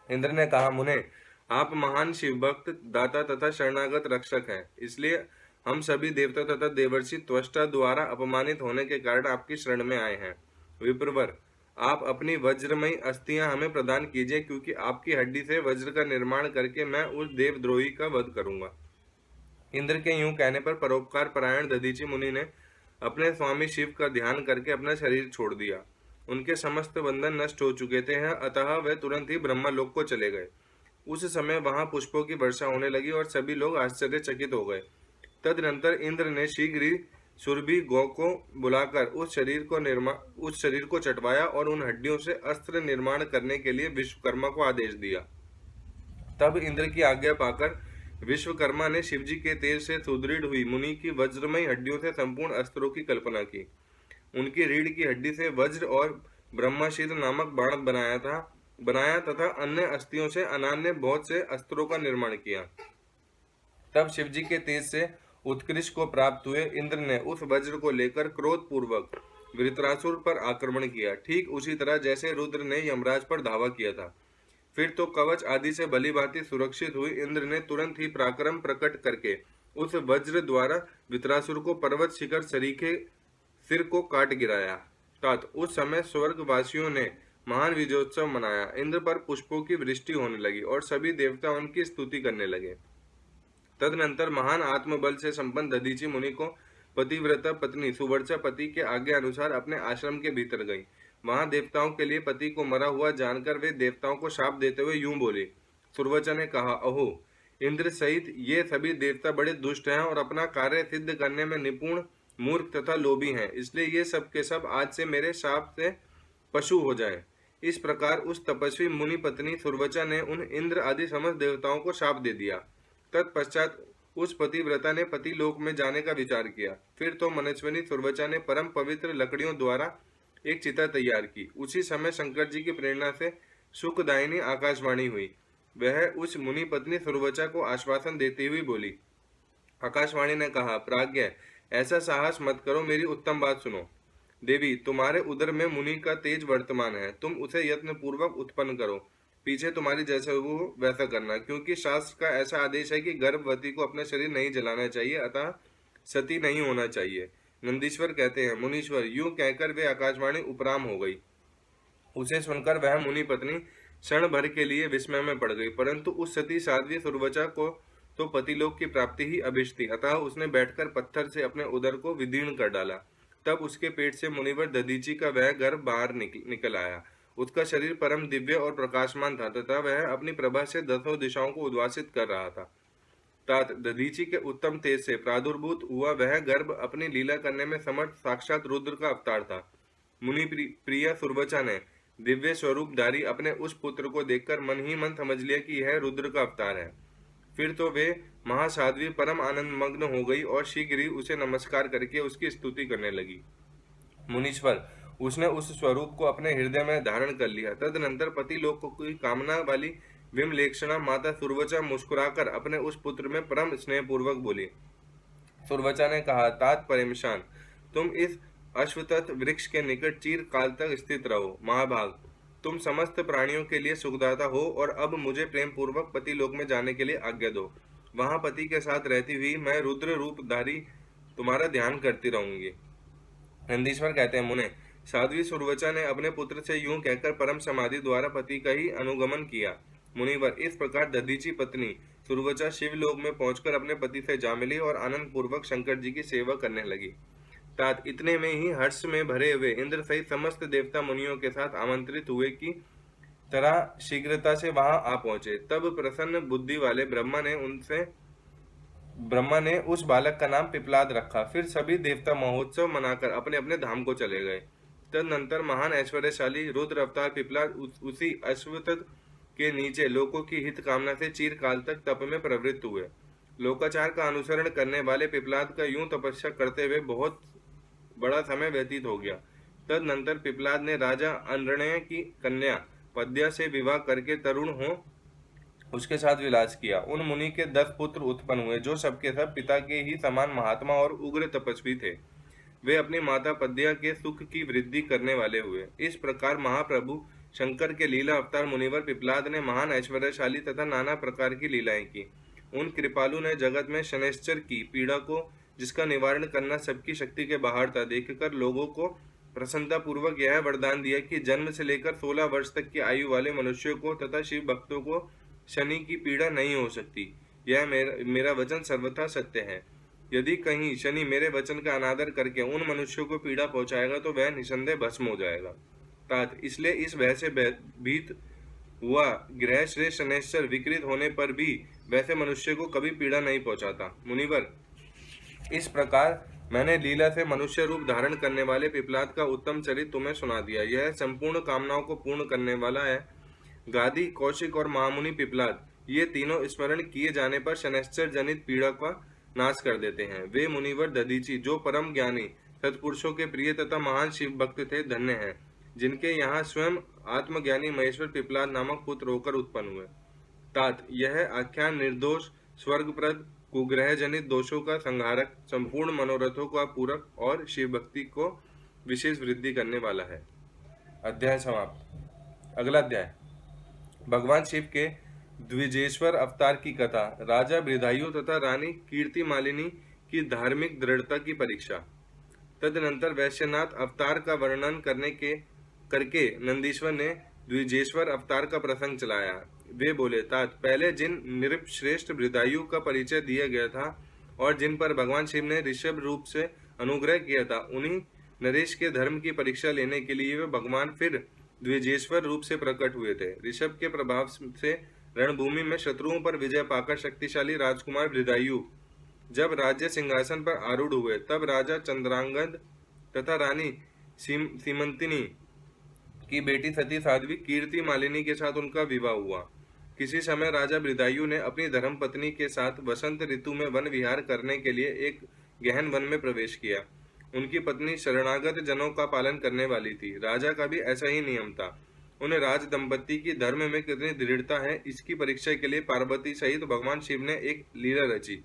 इंद्र ने कहा, मुने, आप महान शिव भक्त, दाता तथा शरणागत रक्षक हैं, इसलिए हम सभी देवता तथा देवर्षि त्वष्टा द्वारा अपमानित होने के कारण आपकी शरण में आए हैं। विप्रवर, आप अपनी वज्रमयी अस्थियां हमें प्रदान कीजिए, क्योंकि आपकी हड्डी से वज्र का निर्माण करके मैं उस देवद्रोही का वध करूंगा। इंद्र के यूं कहने पर परोपकार परायण दधीची मुनि ने अपने स्वामी शिव का ध्यान करके अपना शरीर छोड़ दिया। उनके समस्त बंधन नष्ट हो चुके थे, अतः वे तुरंत ही ब्रह्मलोक को चले गए। उस समय वहां पुष्पों की वर्षा होने लगी और सभी लोग आश्चर्यचकित हो गए। तदनंतर इंद्र ने शीघ्र ही सुरभि गौ को बुलाकर उस शरीर को चटवाया और उन हड्डियों से अस्त्र निर्माण करने के लिए विश्वकर्मा को आदेश दिया। तब इंद्र की आज्ञा पाकर विश्वकर्मा ने शिवजी के तेज से सुदृढ़ हुई मुनि की वज्रमयी हड्डियों से संपूर्ण अस्त्रों की कल्पना की। उनकी रीढ़ की हड्डी से वज्र और ब्रह्मशीर नामक बाण बनाया तथा अन्य अस्थियों से अनान्य बहुत से अस्त्रों का निर्माण किया। तब शिवजी के तेज से उत्कृष्ट को प्राप्त हुए इंद्र ने उस वज्र को लेकर क्रोध पूर्वक वृत्रासुर पर आक्रमण किया, ठीक उसी तरह जैसे रुद्र ने यमराज पर धावा किया था। फिर तो कवच आदि से भली भांति सुरक्षित हुई इंद्र ने तुरंत ही पराक्रम प्रकट करके उस वज्र द्वारा वृत्रासुर को पर्वत शिखर सरीखे सिर को काट गिराया। तात उस समय स्वर्गवासियों ने महान विजयोत्सव मनाया। इंद्र पर पुष्पों की वृष्टि होने लगी और सभी देवता उनकी स्तुति करने लगे। तदनंतर महान आत्मबल से संपन्न दधीची मुनि को पतिव्रता पत्नी सुवर्चा पति के आज्ञा अनुसार अपने आश्रम के भीतर गई। वहां देवताओं के लिए पति को मरा हुआ जानकर वे देवताओं को शाप देते हुए यूं बोले। सुवर्चा ने कहा, अहो, इंद्र सहित ये सभी देवता बड़े दुष्ट हैं और अपना कार्य सिद्ध करने में निपुण, मूर्ख तथा लोभी हैं, इसलिए ये सब के सब आज से मेरे शाप से पशु हो जाए। इस प्रकार उस तपस्वी मुनि पत्नी सुवर्चा ने उन इंद्र आदि समस्त देवताओं को शाप दे दिया। तत्पश्चात उस पतिव्रता ने पति लोक में जाने का विचार किया। फिर तो मनस्विनी सुवर्चा ने परम पवित्र लकड़ियों द्वारा एक चिता तैयार की। उसी समय शंकर जी की प्रेरणा से सुखदायिनी आकाशवाणी हुई। वह उस मुनि पत्नी सुवर्चा को आश्वासन देती हुई बोली। आकाशवाणी ने कहा, प्राज्ञ, ऐसा साहस मत करो, मेरी उत्तम बात सुनो। देवी, तुम्हारे उदर में मुनि का तेज वर्तमान है, तुम उसे यत्न पूर्वक उत्पन्न करो। पीछे तुम्हारी जैसा हो वैसा करना, क्योंकि शास्त्र का ऐसा आदेश है कि गर्भवती को अपना शरीर नहीं जलाना चाहिए, अतः सती नहीं होना चाहिए। नंदीश्वर कहते हैं, मुनीश्वर, यूं कहकर वे आकाशवाणी उपराम हो गई। उसे सुनकर वह मुनि पत्नी क्षण भर के लिए विस्मय में पड़ गई, परंतु उस सती साध्वी सुरवचा को तो पतिलोक की प्राप्ति ही अभिष्ट थी, अतः उसने बैठकर पत्थर से अपने उदर को विदीर्ण कर डाला। तब उसके पेट से मुनिवर दधीचि का वह गर्भ बाहर निकल आया। उसका शरीर परम दिव्य और प्रकाशमान था तथा वह अपनी प्रभा से दसों दिशाओं को उद्वासित कर रहा था। तात दधीचि के उत्तम तेज से प्रादुर्भूत हुआ वह गर्भ अपनी लीला करने में समर्थ साक्षात रुद्र का अवतार था। मुनि प्रिया सुरवचा ने दिव्य स्वरूपधारी अपने उस पुत्र को देखकर मन ही मन समझ लिया कि यह रुद्र का अवतार है। फिर तो वे महासाध्वी परम आनंद मग्न हो गई और शीघ्र ही उसे नमस्कार करके उसकी स्तुति करने लगी। मुनीश्वर, उसने उस स्वरूप को अपने हृदय में धारण कर लिया। तदनंतर पति लोक की कामना वाली विमलेक्षणा माता सुरवचा मुस्कुराकर अपने उस पुत्र में परम स्नेहपूर्वक बोली। सुरवचा ने कहा, तात परेमशान, तुम इस अश्वत्थ वृक्ष के निकट चिर काल तक स्थित रहो। महाभाग, तुम समस्त प्राणियों के लिए सुखदाता हो और अब मुझे प्रेम पूर्वक पति लोक में जाने के लिए आज्ञा दो। वहां पति के साथ रहती हुई मैं रुद्र रूपधारी तुम्हारा ध्यान करती रहूंगी। नंदीश्वर कहते हैं, मुने, साध्वी सुरवचा ने अपने पुत्र से यूं कहकर परम समाधि द्वारा पति का ही अनुगमन किया। मुनिवर, इस प्रकार दधीचि पत्नी सुरवचा शिवलोक में पहुंचकर अपने पति से जा मिली और आनंद पूर्वक शंकर जी की सेवा करने लगी। तात इतने में ही हर्ष में भरे हुए इंद्र सहित समस्त देवता मुनियों के साथ आमंत्रित हुए की तरह शीघ्रता से वहां आ पहुंचे। तब प्रसन्न बुद्धि वाले ब्रह्मा ने उस बालक का नाम पिपलाद रखा। फिर सभी देवता महोत्सव मनाकर अपने अपने धाम को चले गए। तदनंतर महान ऐश्वर्यशाली रुद्र अवतार पिपलाद उसी अश्वत्थ के नीचे लोकों की हित कामना से चिरकाल तक तप में प्रवृत्त हुए। लोकाचार का अनुसरण करने वाले पिपलाद का यूं तपस्या करते हुए बहुत बड़ा समय व्यतीत हो गया। तदनंतर पिपलाद ने राजा अनरणय की कन्या पद्या से विवाह करके तरुण हो उसके साथ विलास किया। उन मुनि के 10 पुत्र उत्पन्न हुए जो सबके सब पिता के ही समान महात्मा और उग्र तपस्वी थे। वे अपनी माता पद्या के सुख की वृद्धि करने वाले हुए। इस प्रकार महाप्रभु शंकर के लीला अवतार मुनिवर पिपलाद ने महान ऐश्वर्यशाली तथा नाना प्रकार की लीलाएं की। उन कृपालु ने जगत में शनैश्चर की पीड़ा को, जिसका निवारण करना सबकी शक्ति के बाहर था, देखकर लोगों को प्रसन्नता पूर्वक यह वरदान दिया कि जन्म से लेकर 16 वर्ष तक की आयु वाले मनुष्यों को तथा शिव भक्तों को शनि की पीड़ा नहीं हो सकती। यह मेरा वचन सर्वथा सत्य है। यदि कहीं शनि मेरे वचन का अनादर करके उन मनुष्यों को पीड़ा पहुंचाएगा तो वह निसंदेह भस्म हो जाएगा। तात इसलिए इस भय से भीत हुआ ग्रह श्रेष्ठ शनैश्चर विकृत होने पर भी वैसे मनुष्य को कभी पीड़ा नहीं पहुंचाता। मुनिवर, इस प्रकार मैंने लीला से मनुष्य रूप धारण करने वाले पिपलाद का उत्तम चरित्र तुम्हें सुना दिया। यह संपूर्ण कामनाओं को पूर्ण करने वाला है। गादी, कौशिक और महामुनि पिपलाद, ये तीनों स्मरण किए जाने पर शनैश्चर जनित पीड़ा का नाश कर देते हैं। वे मुनिवर दधीचि जो परम ज्ञानी सत्पुरुषों के प्रिय तथा महान शिव भक्त थे, धन्य हैं, जिनके यहाँ स्वयं आत्मज्ञानी महेश्वर पिपलाद नामक पुत्र होकर उत्पन्न हुए। तात यह आख्यान निर्दोष, स्वर्गप्रद, कुग्रह जनित दोषों का संहारक, संपूर्ण मनोरथों का पूरक और शिव भक्ति को विशेष वृद्धि करने वाला है। अध्याय समाप्त। अगला अध्याय भगवान शिव के द्विजेश्वर अवतार की कथा, राजा बृदायु तथा रानी कीर्ति मालिनी की धार्मिक दृढ़ता की परीक्षा। तदनंतर वैश्यनाथ अवतार का वर्णन करके नंदीश्वर ने द्विजेश्वर अवतार का प्रसंग चलाया। वे बोले, तात पहले जिन नृप श्रेष्ठ बृदायु का परिचय दिया गया था और जिन पर भगवान शिव ने ऋषभ रूप से अनुग्रह किया था, उन्हीं नरेश के धर्म की परीक्षा लेने के लिए वे भगवान फिर द्विजेश्वर रूप से प्रकट हुए थे। ऋषभ के प्रभाव से रणभूमि में शत्रुओं पर विजय पाकर शक्तिशाली राजकुमार बृदायु जब राज्य सिंहासन पर आरूढ़ हुए, तब राजा चंद्रांगद तथा रानी सीमंतिनी की बेटी सती साध्वी कीर्ति मालिनी के साथ उनका विवाह हुआ। किसी समय राजा बृदायु ने अपनी धर्म पत्नी के साथ वसंत ऋतु में वन विहार करने के लिए एक गहन वन में प्रवेश किया। उनकी पत्नी शरणागत जनों का पालन करने वाली थी। राजा का भी ऐसा ही नियम था। उन्हें राज दंपति की धर्म में कितनी दृढ़ता है, इसकी परीक्षा के लिए पार्वती सहित भगवान शिव ने एक लीला रची।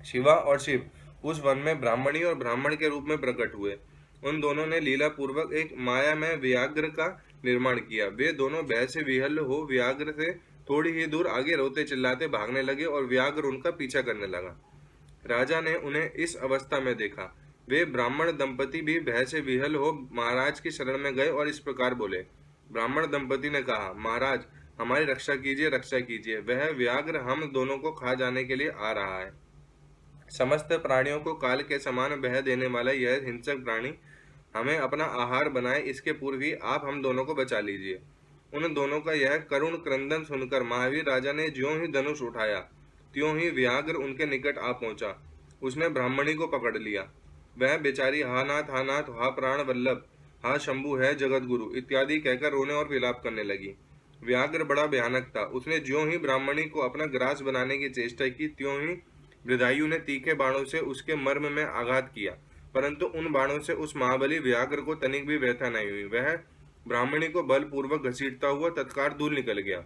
शिवा और शिव उस वन में ब्राह्मणी और ब्राह्मण के रूप में प्रकट हुए। उन दोनों ने लीला पूर्वक एक माया में व्याघ्र का निर्माण किया। वे दोनों भय से विहल हो व्याघ्र से थोड़ी ही दूर आगे रोते चिल्लाते भागने लगे और व्याघ्र उनका पीछा करने लगा। राजा ने उन्हें इस अवस्था में देखा। वे ब्राह्मण दंपति भी भय से विहल हो महाराज की शरण में गए और इस प्रकार बोले, ब्राह्मण दंपति ने कहा, महाराज हमारी रक्षा कीजिए, रक्षा कीजिए, वह व्याघ्र हम दोनों को खा जाने के लिए आ रहा है। समस्त प्राणियों को काल के समान बह देने वाला यह हिंसक प्राणी हमें अपना आहार बनाए, इसके पूर्व ही आप हम दोनों को बचा लीजिए। उन दोनों का यह करुण क्रंदन सुनकर महावीर राजा ने ज्यों ही धनुष उठाया, त्यों ही व्याघ्र उनके निकट आ पहुंचा। उसने ब्राह्मणी को पकड़ लिया। वह बेचारी हा नाथ, हा नाथ, हा प्राण वल्लभ, हा शंभु है जगत गुरु इत्यादि कहकर रोने और विलाप करने लगी। व्याघ्र बड़ा भयानक था। उसने ज्यों ही ब्राह्मणी को अपना ग्रास बनाने की चेष्टा की, त्यों ही बृदायु ने तीखे बाणों से उसके मर्म में आघात किया, परंतु उन बाणों से उस महाबली व्याघ्र को तनिक भी व्यथा नहीं हुई। वह ब्राह्मणी को बलपूर्वक घसीटता हुआ तत्काल दूर निकल गया।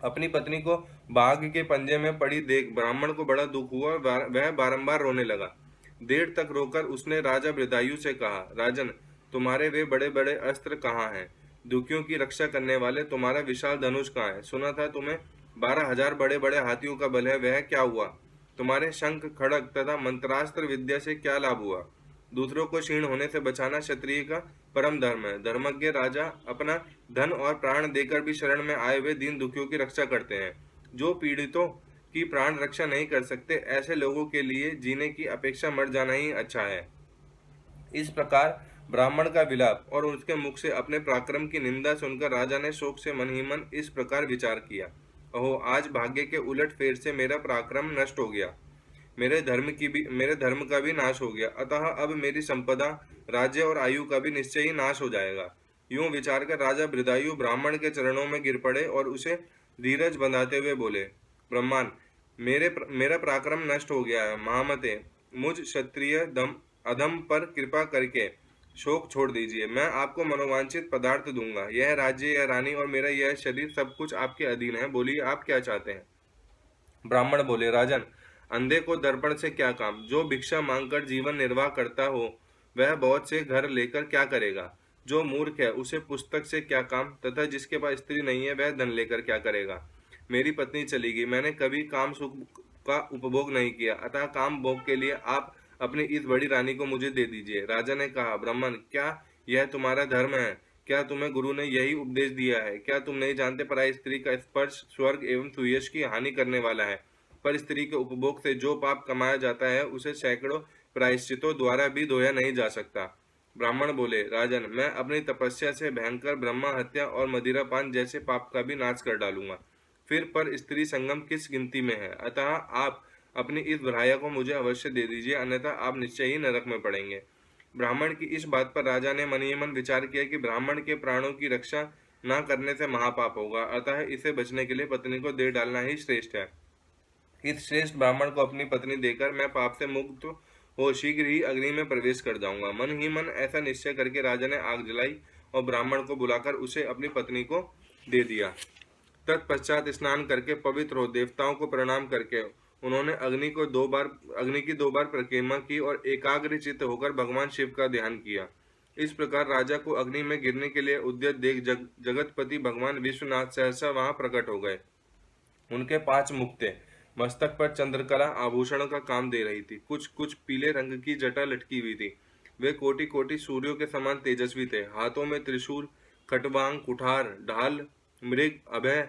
अपनी पत्नी को बाघ के पंजे में पड़ी देख ब्राह्मण को बड़ा दुख हुआ। वह बारंबार रोने लगा। देर तक रोकर उसने राजा बृदायु से कहा, राजन तुम्हारे वे बड़े बड़े अस्त्र कहाँ हैं? दुखियों की रक्षा करने वाले तुम्हारा विशाल धनुष कहाँ है? सुना था तुम्हें 12,000 बड़े बड़े हाथियों का बल है, वह क्या हुआ? तुम्हारे शंख खड़ग तथा मंत्रास्त्र विद्या से क्या लाभ हुआ? दूसरों को क्षीण होने से बचाना क्षत्रिय का परम धर्म है। धर्मज्ञ राजा अपना धन और प्राण देकर भी शरण में आए हुए दीन दुखियों की रक्षा करते हैं। जो पीड़ितों की प्राण रक्षा नहीं कर सकते, ऐसे लोगों के लिए जीने की अपेक्षा मर जाना ही अच्छा है। इस प्रकार ब्राह्मण का विलाप और उसके मुख से अपने पराक्रम की निंदा सुनकर राजा ने शोक से मन ही मन इस प्रकार विचार किया, अहो आज भाग्य के उलट फेर से मेरा पराक्रम नष्ट हो गया, मेरे धर्म का भी नाश हो गया, अतः अब मेरी संपदा, राज्य और आयु का भी निश्चय ही नाश हो जाएगा। यूं विचार कर राजा बृदायु ब्राह्मण के चरणों में गिर पड़े और उसे धीरज बंधाते हुए बोले, ब्रह्मन मेरा पराक्रम नष्ट हो गया है। महामते मुझ क्षत्रिय अधम पर कृपा करके शोक छोड़ दीजिए। मैं आपको मनोवांछित पदार्थ दूंगा। यह राज्य, यह रानी और मेरा यह शरीर सब कुछ आपके अधीन है। बोलिए आप क्या चाहते हैं? ब्राह्मण बोले, राजन अंधे को दर्पण से क्या काम? जो भिक्षा मांगकर जीवन निर्वाह करता हो वह बहुत से घर लेकर क्या करेगा? जो मूर्ख है उसे पुस्तक से क्या काम, तथा जिसके पास स्त्री नहीं है वह धन लेकर क्या करेगा? मेरी पत्नी चली गई, मैंने कभी काम सुख का उपभोग नहीं किया, अतः काम भोग के लिए आप अपनी इस बड़ी रानी को मुझे दे दीजिए। राजा ने कहा, ब्राह्मण क्या यह तुम्हारा धर्म है? क्या तुम्हें गुरु ने यही उपदेश दिया है? क्या तुम नहीं जानते पराई स्त्री का स्पर्श स्वर्ग एवं सुयश की हानि करने वाला है? पर स्त्री के उपभोग से जो पाप कमाया जाता है उसे सैकड़ों प्रायश्चितों द्वारा भी धोया नहीं जा सकता। ब्राह्मण बोले, राजन मैं अपनी तपस्या से भयंकर ब्रह्मा हत्या और मदिरापान जैसे पाप का भी नाश कर डालूंगा। फिर पर स्त्री संगम किस गिनती में है? अतः आप अपनी इस भराया को मुझे अवश्य दे दीजिए, अन्यथा आप निश्चय ही नरक में पड़ेंगे। ब्राह्मण की इस बात पर राजा ने मन ही मन विचार किया कि ब्राह्मण के प्राणों की रक्षा न करने से महापाप होगा, अतः इसे बचने के लिए पत्नी को दे डालना ही श्रेष्ठ है। इस श्रेष्ठ ब्राह्मण को अपनी पत्नी देकर मैं पाप से मुक्त हो शीघ्र ही अग्नि में प्रवेश कर जाऊंगा। मन ही मन ऐसा निश्चय करके राजा ने आग जलाई और ब्राह्मण को बुलाकर उसे अपनी पत्नी को दे दिया। तत्पश्चात स्नान करके पवित्र हो देवताओं को प्रणाम करके उन्होंने अग्नि की 2 बार परिक्रमा की और एकाग्र चित्त होकर भगवान शिव का ध्यान किया। इस प्रकार राजा को अग्नि में गिरने के लिए उद्यत देख जगतपति भगवान विश्वनाथ सहसा वहां प्रकट हो गए। उनके 5 मुख थे। मस्तक पर चंद्रकला आभूषण का काम दे रही थी। कुछ कुछ पीले रंग की जटा लटकी हुई थी। वे कोटि कोटि सूर्यों के समान तेजस्वी थे। हाथों में त्रिशूल, खटवांग, कुठार, ढाल, मृग, अभय,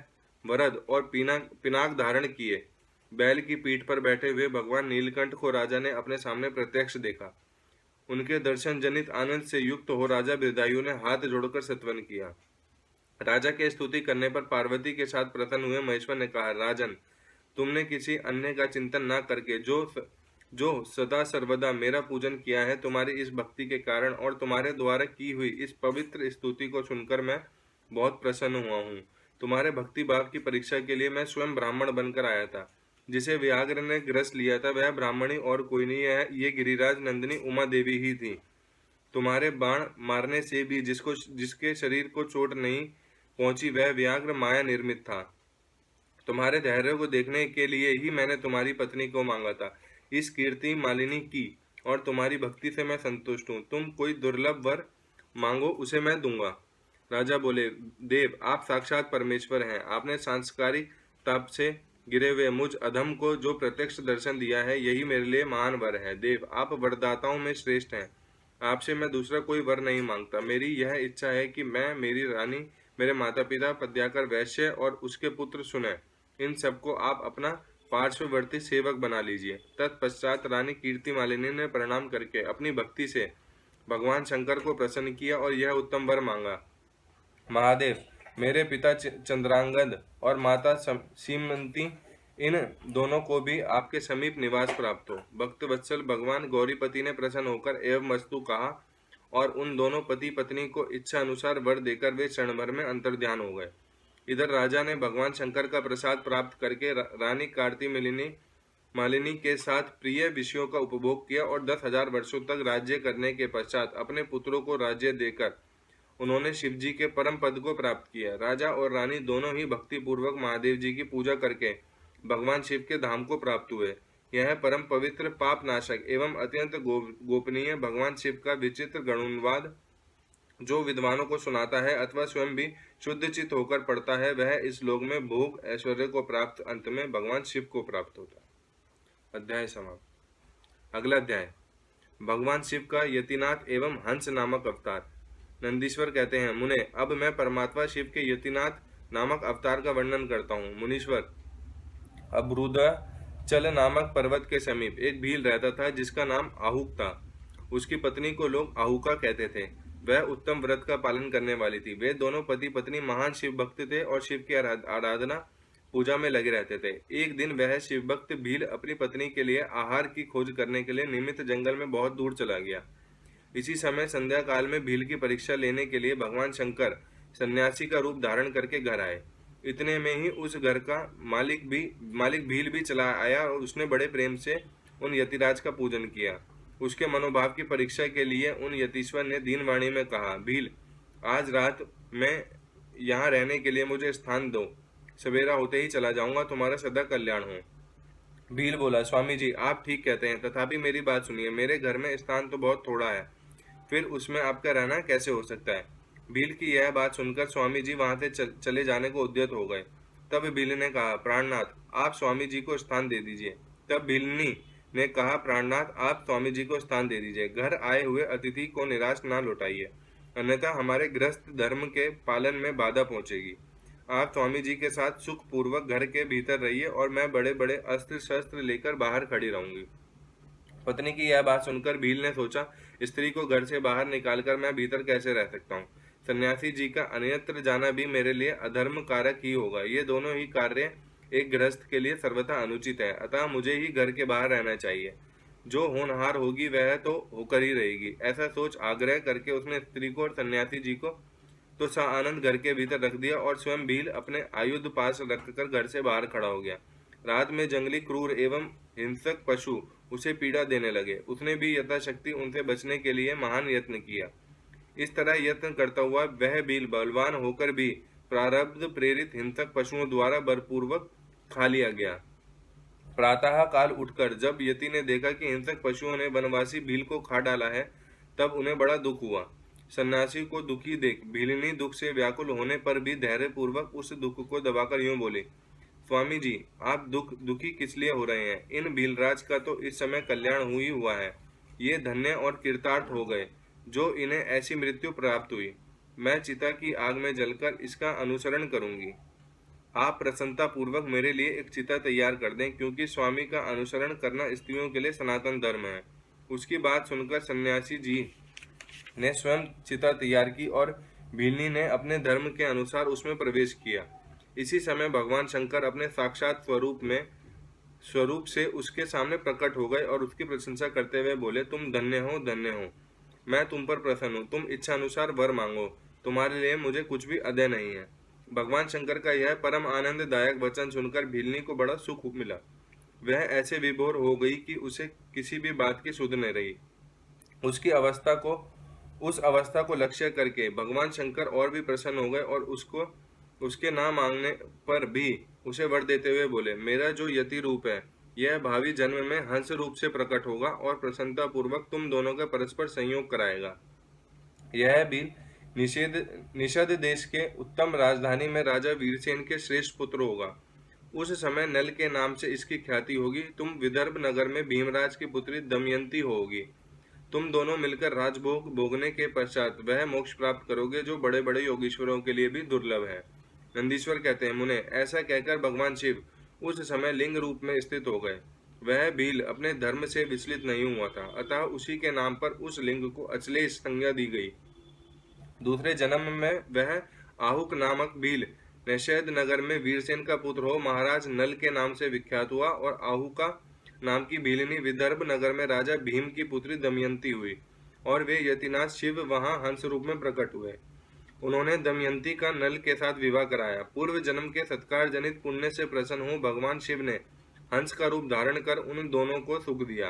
वरद और पिनाक धारण किए बैल की पीठ पर बैठे हुए भगवान नीलकंठ को राजा ने अपने सामने प्रत्यक्ष देखा। उनके दर्शन जनित आनंद से युक्त हो राजा बृदायु ने हाथ जोड़कर सत्वन किया। राजा के स्तुति करने पर पार्वती के साथ प्रसन्न हुए महेश्वर ने कहा, राजन तुमने किसी अन्य का चिंतन न करके जो सदा सर्वदा मेरा पूजन किया है, तुम्हारी इस भक्ति के कारण और तुम्हारे द्वारा की हुई इस पवित्र स्तुति को सुनकर मैं बहुत प्रसन्न हुआ हूँ। तुम्हारे भक्ति भाव की परीक्षा के लिए मैं स्वयं ब्राह्मण बनकर आया था। जिसे व्याघ्र ने ग्रस लिया था वह ब्राह्मणी और कोई नहीं है, ये गिरिराज नंदिनी उमा देवी ही थी। तुम्हारे बाण मारने से भी जिसके शरीर को चोट नहीं पहुंची वह व्याघ्र माया निर्मित था। तुम्हारे धैर्य को देखने के लिए ही मैंने तुम्हारी पत्नी को मांगा था। इस कीर्ति मालिनी की और तुम्हारी भक्ति से मैं संतुष्ट हूँ। तुम कोई दुर्लभ वर मांगो, उसे मैं दूंगा। राजा बोले, देव आप साक्षात परमेश्वर हैं। आपने सांस्कारिक ताप से गिरे हुए मुझ अधम को जो प्रत्यक्ष दर्शन दिया है, यही मेरे लिए महान वर है। देव आप वरदाताओं में श्रेष्ठ हैं। आपसे मैं दूसरा कोई वर नहीं मांगता। मेरी यह इच्छा है कि मैं, मेरी रानी, मेरे माता पिता, पद्याकर वैश्य और उसके पुत्र सुने, इन सबको आप अपना पार्श्ववर्ती सेवक बना लीजिए। तत्पश्चात रानी कीर्तिमालिनी ने प्रणाम करके अपनी भक्ति से भगवान शंकर को प्रसन्न किया और यह उत्तम वर मांगा। महादेव, मेरे पिता चंद्रांगद और माता सीमंती, इन दोनों को भी आपके समीप निवास प्राप्त हो। भक्त वत्सल भगवान गौरीपति ने प्रसन्न होकर एवं वस्तु कहा और उन दोनों पति पत्नी को इच्छा अनुसार वर देकर वे क्षण भर में अंतर्ध्यान हो गए। इधर राजा ने भगवान शंकर का प्रसाद प्राप्त करके रानी मालिनी के साथ प्रिय विषयों का उपभोग किया और 10,000 वर्षों तक राज्य करने के पश्चात अपने पुत्रों को राज्य देकर उन्होंने शिव जी के परम पद को प्राप्त किया। राजा और रानी दोनों ही भक्ति पूर्वक महादेव जी की पूजा करके भगवान शिव के धाम को प्राप्त हुए। यह परम पवित्र, पाप नाशक एवं अत्यंत गोपनीय भगवान शिव का विचित्र गणुन्वाद जो विद्वानों को सुनाता है अथवा स्वयं भी शुद्ध चित्त होकर पढ़ता है, वह इस लोक में भोग ऐश्वर्य को प्राप्त, अंत में भगवान शिव को प्राप्त होता है। अध्याय समाप्त। अगला अध्याय, भगवान शिव का यतिनाथ एवं हंस नामक अवतार। नंदीश्वर कहते हैं, मुने, अब मैं परमात्मा शिव के यतिनाथ नामक अवतार का वर्णन करता हूँ। मुनीश्वर, अब्रुदाचल नामक पर्वत के समीप एक भील रहता था जिसका नाम आहूक था। उसकी पत्नी को लोग आहूका कहते थे। वह उत्तम व्रत का पालन करने वाली थी। वे दोनों पति पत्नी महान शिव भक्त थे और शिव की आराधना पूजा में लगे रहते थे। एक दिन वह शिव भक्त भील अपनी पत्नी के लिए आहार की खोज करने के लिए निमित्त जंगल में बहुत दूर चला गया। इसी समय संध्या काल में भील की परीक्षा लेने के लिए भगवान शंकर सन्यासी का रूप धारण करके घर आए। इतने में ही उस घर का मालिक भील भी चला आया और उसने बड़े प्रेम से उन यतिराज का पूजन किया। उसके मनोभाव की परीक्षा के लिए उन यतीश्वर ने दीनवाणी में कहा, भील, आज रात में यहाँ रहने के लिए मुझे स्थान दो। सवेरा होते ही चला जाऊंगा, तुम्हारा सदा कल्याण हो। भील बोला, स्वामी जी, आप ठीक कहते हैं, तथापि मेरी बात सुनिए। मेरे घर में स्थान तो बहुत थोड़ा है, फिर उसमें आपका रहना कैसे हो सकता है। भील की यह बात सुनकर स्वामी जी वहां से चले जाने को उद्यत हो गए। तब भील ने कहा, प्राणनाथ, आप स्वामी जी को स्थान दे दीजिए। तब भीलनी ने कहा, प्राणनाथ, आप स्वामी जी को स्थान दे दीजिए। घर आए हुए अतिथि को निराश ना लौटाइए, अन्यथा हमारे गृहस्थ धर्म के पालन में बाधा पहुंचेगी। आप स्वामी जी के साथ सुख पूर्वक घर के भीतर रहिए और मैं बड़े बड़े अस्त्र शस्त्र लेकर बाहर खड़ी रहूंगी। पत्नी की यह बात सुनकर भील ने सोचा, स्त्री को घर से बाहर निकालकर मैं भीतर कैसे रह सकता हूँ। सन्यासी जी का अन्यत्र जाना भी मेरे लिए अधर्म कारक ही होगा। ये दोनों ही कार्य एक गृहस्थ के लिए सर्वथा अनुचित है, अतः मुझे ही घर के बाहर रहना चाहिए। जो होनहार होगी वह तो होकर ही रहेगी। ऐसा सोच आग्रह करके उसने स्त्री को और सन्यासी जी को तो आनंद घर के भीतर रख दिया और स्वयं भील अपने आयुध पास रखकर घर से बाहर खड़ा हो गया। रात में जंगली क्रूर एवं हिंसक पशु उसे पीड़ा देने लगे। उसने भी यथाशक्ति उनसे बचने के लिए महान यत्न किया। इस तरह यत्न करता हुआ वह भील बलवान होकर भी प्रारब्ध प्रेरित हिंसक पशुओं द्वारा बलपूर्वक खा लिया गया। प्रातः काल उठकर जब यति ने देखा कि हिंसक पशुओं ने वनवासी भील को खा डाला है, तब उन्हें बड़ा दुख हुआ। सन्यासी को दुखी देख भीलनी दुख से व्याकुल होने पर भी धैर्य पूर्वक उस दुख को दबाकर यूं बोले, स्वामी जी, आप दुखी किस लिए हो रहे हैं। इन भीलराज का तो इस समय कल्याण ही हुआ है। ये धन्य और कृतार्थ हो गए जो इन्हें ऐसी मृत्यु प्राप्त हुई। मैं चिता की आग में जलकर इसका अनुसरण करूंगी। आप प्रसन्नता पूर्वक मेरे लिए एक चिता तैयार कर दें, क्योंकि स्वामी का अनुसरण करना स्त्रियों के लिए सनातन धर्म है। उसकी बात सुनकर सन्यासी जी ने स्वयं चिता तैयार की और भीलनी ने अपने धर्म के अनुसार उसमें प्रवेश किया। इसी समय भगवान शंकर अपने साक्षात स्वरूप से उसके सामने प्रकट हो गए और उसकी प्रशंसा करते हुए बोले, तुम धन्य हो, धन्य हो। मैं तुम पर प्रसन्न हूँ। तुम इच्छा अनुसार वर मांगो, तुम्हारे लिए मुझे कुछ भी अदेय नहीं है। भगवान शंकर का यह परम आनंददायक वचन सुनकर भीलनी को बड़ा सुख मिला। वह ऐसे विभोर हो गई कि उसे किसी भी बात की सुध नहीं रही। उस अवस्था को लक्ष्य करके भगवान शंकर और भी प्रसन्न हो गए और उसके ना मांगने पर भी उसे वर देते हुए बोले, मेरा जो यति रूप है यह भावी जन्म में हंस रूप से प्रकट होगा और प्रसन्नता पूर्वक तुम दोनों का परस्पर संयोग कराएगा। यह भी निषद देश के उत्तम राजधानी में राजा वीरसेन के श्रेष्ठ पुत्र होगा। उस समय नल के नाम से इसकी ख्याति होगी। तुम विदर्भ नगर में भीमराज की पुत्री दमयंती होगी। तुम दोनों मिलकर राजभोग भोगने के पश्चात वह मोक्ष प्राप्त करोगे जो बड़े बड़े योगीश्वरों के लिए भी दुर्लभ है। नंदीश्वर कहते हैं, मुने, ऐसा कहकर भगवान शिव उस समय लिंग रूप में स्थित हो गए। वह भील अपने धर्म से विचलित नहीं हुआ था, अतः उसी के नाम पर उस लिंग को अचलेश संज्ञा दी गई। दूसरे जन्म में वह आहुक नामक भील निषेध नगर में वीरसेन का पुत्र हो महाराज नल के नाम से विख्यात हुआ, और आहुका नाम की भीलनी विदर्भ नगर में राजा भीम की पुत्री दमयंती हुई, और वे यतिनाथ शिव वहां हंस रूप में प्रकट हुए। उन्होंने दमयंती का नल के साथ विवाह कराया। पूर्व जन्म के सत्कार जनित पुण्य से प्रसन्न हो भगवान शिव ने हंस का रूप धारण कर उन दोनों को सुख दिया।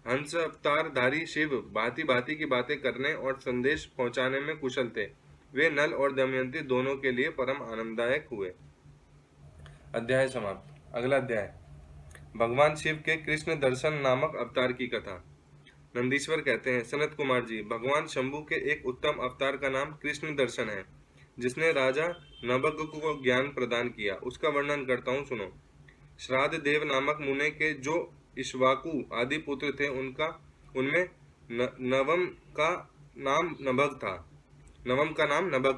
हंस अवतारधारी शिव भांति भांति की बातें करने और संदेश पहुंचाने में कुशल थे। वे नल और दमयंती दोनों के लिए परम आनंददायक हुए। अध्याय समाप्त। अगला अध्याय भगवान शिव के कृष्ण दर्शन नामक अवतार की कथा। नंदीश्वर कहते हैं, सनत कुमार जी, भगवान शंभु के एक उत्तम अवतार का नाम कृष्ण दर्शन है, जिसने राजा नभग को ज्ञान प्रदान किया। उसका वर्णन करता हूँ, सुनो। श्राद्ध देव नामक मुने के जो इक्ष्वाकु आदि पुत्र थे, उनमें नवम का नाम नभग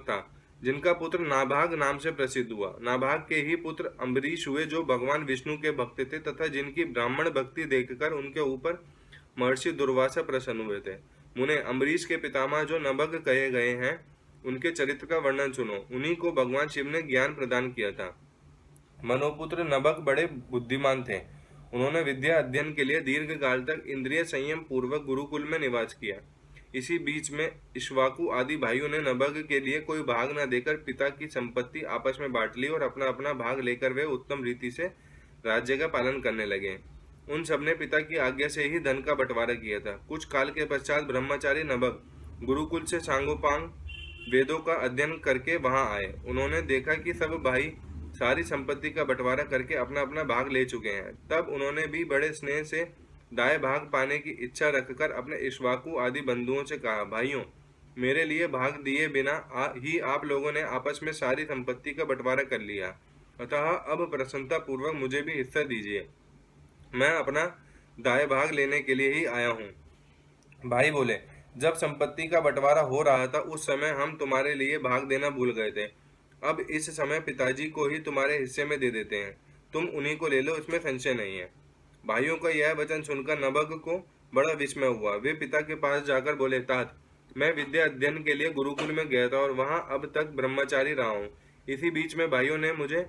था, जिनका पुत्र नाभाग नाम से प्रसिद्ध हुआ। नाभाग के ही पुत्र अम्बरीश हुए, जो भगवान विष्णु के भक्त थे तथा जिनकी ब्राह्मण भक्ति देखकर उनके ऊपर महर्षि दुर्वासा प्रसन्न हुए थे। मुने, अम्बरीश के पितामह जो नभग कहे गए हैं, उनके चरित्र का वर्णन सुनो। उन्हीं को भगवान शिव ने ज्ञान प्रदान किया था। मनोपुत्र नभग बड़े बुद्धिमान थे। उन्होंने विद्या अध्ययन के लिए दीर्घ काल तक इंद्रिय संयम पूर्वक गुरुकुल में निवास किया। इसी बीच में इक्ष्वाकु आदि भाइयों ने नभग के लिए कोई भाग न देकर पिता की संपत्ति आपस में बांट ली, और अपना अपना भाग लेकर वे उत्तम रीति से राज्य का पालन करने लगे। उन सबने पिता की आज्ञा से ही धन का बंटवारा किया था। कुछ काल के पश्चात ब्रह्मचारी नभग गुरुकुल से सांगोपांग वेदों का अध्ययन करके वहां आए। उन्होंने देखा कि सब भाई सारी संपत्ति का बंटवारा करके अपना अपना भाग ले चुके हैं। तब उन्होंने भी बड़े स्नेह से दाएं भाग पाने की इच्छा रखकर अपने इक्ष्वाकु आदि बंधुओं से कहा, भाइयों, मेरे लिए भाग दिए बिना ही आप लोगों ने आपस में सारी संपत्ति का बंटवारा कर लिया, अतः अब प्रसन्नता पूर्वक मुझे भी हिस्सा दीजिए। मैं अपना दाएं भाग लेने के लिए ही आया हूँ। भाई बोले, जब संपत्ति का बंटवारा हो रहा था उस समय हम तुम्हारे लिए भाग देना भूल गए थे। अब इस समय पिताजी को ही तुम्हारे हिस्से में दे देते हैं, तुम उन्हीं को ले लो, इसमें संशय नहीं है। भाइयों का यह वचन सुनकर नभग को बड़ा विस्मय हुआ। वे पिता के पास जाकर बोले, तात, मैं विद्या अध्ययन के लिए गुरुकुल में गया था और वहां अब तक ब्रह्मचारी रहा हूँ। इसी बीच में भाइयों ने मुझे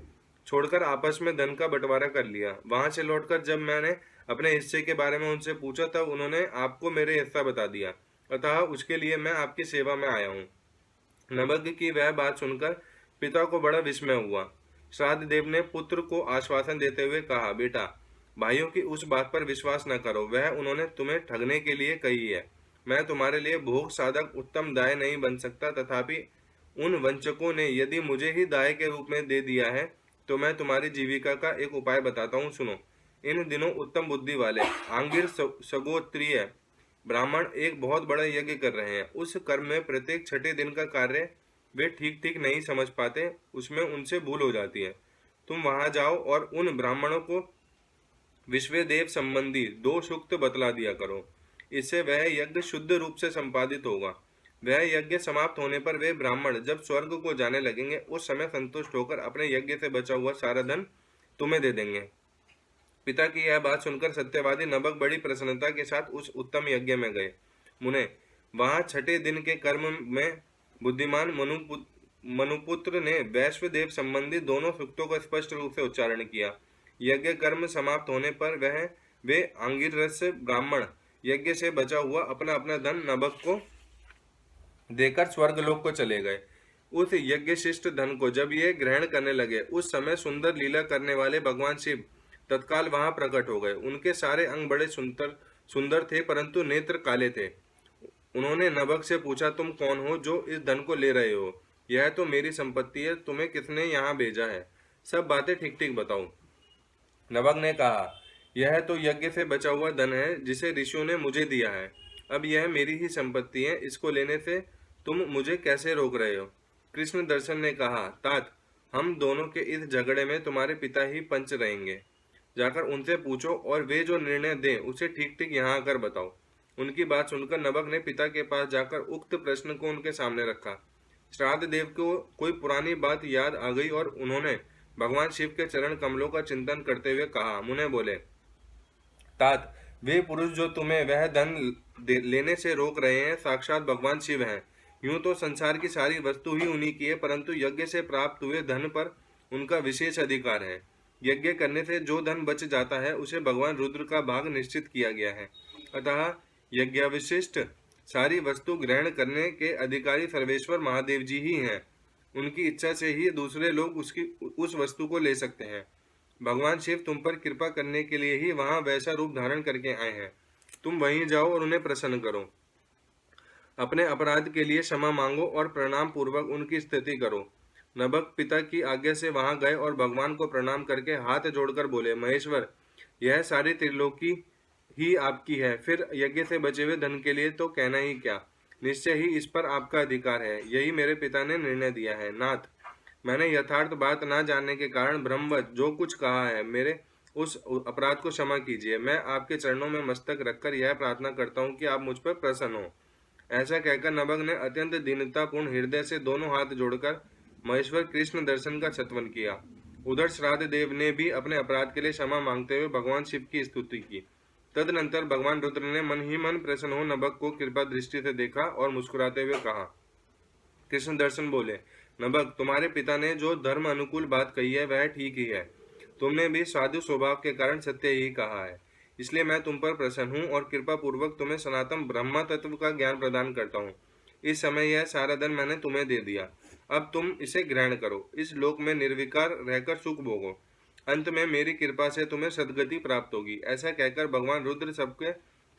छोड़कर आपस में धन का बंटवारा कर लिया। वहां से लौटकर जब मैंने अपने हिस्से के बारे में उनसे पूछा, तब उन्होंने आपको मेरे हिस्सा बता दिया, अतः उसके लिए मैं आपकी सेवा में आया हूँ। नभग की वह बात सुनकर पिता को बड़ा विस्मय हुआ। श्राद्ध देव ने पुत्र को आश्वासन देते हुए कहा, बेटा, भाइयों की उस बात पर विश्वास न करो, वह उन्होंने तुम्हें ठगने के लिए कही है। मैं तुम्हारे लिए भोग साधक उत्तम दाय नहीं बन सकता, तथापि उन वंचकों ने यदि मुझे ही दाय के रूप में दे दिया है, तो मैं तुम्हारी जीविका का एक उपाय बताता हूँ, सुनो। इन दिनों उत्तम बुद्धि वाले आंगिर सगोत्रीय ब्राह्मण एक बहुत बड़ा यज्ञ कर रहे हैं। उस कर्म में प्रत्येक छठे दिन का कार्य वे ठीक ठीक नहीं समझ पाते, उसमें उनसे भूल हो जाती है। तुम वहां जाओ और उन ब्राह्मणों को विश्वदेव संबंधी 2 सूक्त बतला दिया करो। इससे वह यज्ञ शुद्ध रूप से संपादित होगा। वह यज्ञ समाप्त होने पर वे ब्राह्मण जब स्वर्ग को जाने लगेंगे, उस समय संतुष्ट होकर अपने यज्ञ से बचा हुआ सारा धन तुम्हें दे देंगे। पिता की यह बात सुनकर सत्यवादी नभग बड़ी प्रसन्नता के साथ उस उत्तम यज्ञ में गए। मुने, वहां छठे दिन के कर्म में बुद्धिमान मनुपुत्र ने वैश्वदेव संबंधी 2 सूक्तों का स्पष्ट रूप से उच्चारण किया। यज्ञ कर्म समाप्त होने पर वे आंगिरस ब्राह्मण यज्ञ से बचा हुआ अपना अपना धन नभग को देकर स्वर्गलोक को चले गए। उस यज्ञ शिष्ट धन को जब ये ग्रहण करने लगे, उस समय सुंदर लीला करने वाले भगवान शिव तत्काल वहां प्रकट हो गए। उनके सारे अंग बड़े सुंदर थे, परंतु नेत्र काले थे। उन्होंने नभग से पूछा, तुम कौन हो जो इस धन को ले रहे हो? यह तो मेरी संपत्ति है, तुम्हें किसने यहाँ भेजा है? सब बातें ठीक ठीक बताओ। नभग ने कहा, यह तो यज्ञ से बचा हुआ धन है जिसे ऋषियों ने मुझे दिया है। अब यह मेरी ही संपत्ति है, इसको लेने से तुम मुझे कैसे रोक रहे हो? कृष्ण दर्शन ने कहा, तात, हम दोनों के इस झगड़े में तुम्हारे पिता ही पंच रहेंगे। जाकर उनसे पूछो और वे जो निर्णय दें उसे ठीक ठीक यहाँ आकर बताओ। उनकी बात सुनकर नभग ने पिता के पास जाकर उक्त प्रश्न को उनके सामने रखा। श्राद्ध देव को कोई पुरानी बात याद आ गई और उन्होंने भगवान शिव के चरण कमलों का चिंतन करते हुए कहा। मुने बोले, तात, वे पुरुष जो तुम्हें वह धन लेने से रोक रहे हैं साक्षात भगवान शिव हैं। यूं तो संसार की सारी वस्तु ही उन्हीं की है, परंतु यज्ञ से प्राप्त हुए धन पर उनका विशेष अधिकार है। यज्ञ करने से जो धन बच जाता है उसे भगवान रुद्र का भाग निश्चित किया गया है। अतः यज्ञाविशिष्ट सारी वस्तु ग्रहण करने के अधिकारी सर्वेश्वर महादेव जी ही हैं। उनकी इच्छा से ही दूसरे लोग उस वस्तु को ले सकते हैं। भगवान शिव तुम पर कृपा करने के लिए ही वहां वैसा रूप धारण करके आए हैं। तुम वहीं जाओ और उन्हें प्रसन्न करो। अपने अपराध के लिए क्षमा मांगो और प्रणाम पूर्वक उनकी स्तुति करो। नभग पिता की आज्ञा से वहां गए और भगवान को प्रणाम करके हाथ जोड़कर बोले, महेश्वर, यह सारी त्रिलोकी ही आपकी है, फिर यज्ञ से बचे हुए धन के लिए तो कहना ही क्या। निश्चय ही इस पर आपका अधिकार है, यही मेरे पिता ने निर्णय दिया है। नाथ, मैंने यथार्थ बात न जानने के कारण ब्रह्मवत जो कुछ कहा है, मेरे उस अपराध को क्षमा कीजिए। मैं आपके चरणों में मस्तक रखकर यह प्रार्थना करता हूँ कि आप मुझ पर प्रसन्न हो। ऐसा कहकर नभग ने अत्यंत दीनतापूर्ण हृदय से दोनों हाथ जोड़कर महेश्वर कृष्ण दर्शन का सत्वन किया। उधर श्राद्ध देव ने भी अपने अपराध के लिए क्षमा मांगते हुए भगवान शिव की स्तुति की। तदनंतर भगवान रुद्र ने मन ही मन प्रसन्न हो नभग को कृपा दृष्टि से देखा और मुस्कुराते हुए कहा। कृष्ण दर्शन बोले, नभग, तुम्हारे पिता ने जो धर्म अनुकूल बात कही है वह ठीक ही है। तुमने भी साधु स्वभाव के कारण सत्य ही कहा है, इसलिए मैं तुम पर प्रसन्न हूँ और कृपा पूर्वक तुम्हें सनातन ब्रह्म तत्व का ज्ञान प्रदान करता हूँ। इस समय यह सारा धन मैंने तुम्हें दे दिया, अब तुम इसे ग्रहण करो। इस लोक में निर्विकार रहकर सुख भोगो, अंत में मेरी कृपा से तुम्हें सद्गति प्राप्त होगी। ऐसा कहकर भगवान रुद्र सबके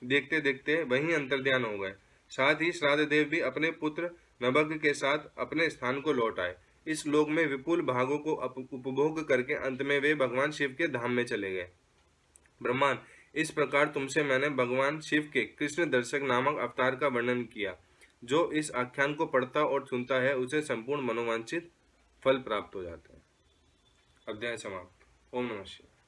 देखते देखते वहीं अंतर्ध्यान हो गए। साथ ही श्राद्ध देव भी अपने पुत्र नभग के साथ अपने स्थान को लौट आए। इस लोक में विपुल भागों को उपभोग करके अंत में वे भगवान शिव के धाम में चले गए। ब्रह्मांड, इस प्रकार तुमसे मैंने भगवान शिव के कृष्ण दर्शक नामक अवतार का वर्णन किया। जो इस आख्यान को पढ़ता और सुनता है उसे संपूर्ण मनोवांछित फल प्राप्त हो जाता है। अध्याय समाप्त। ओम नमः शिवाय।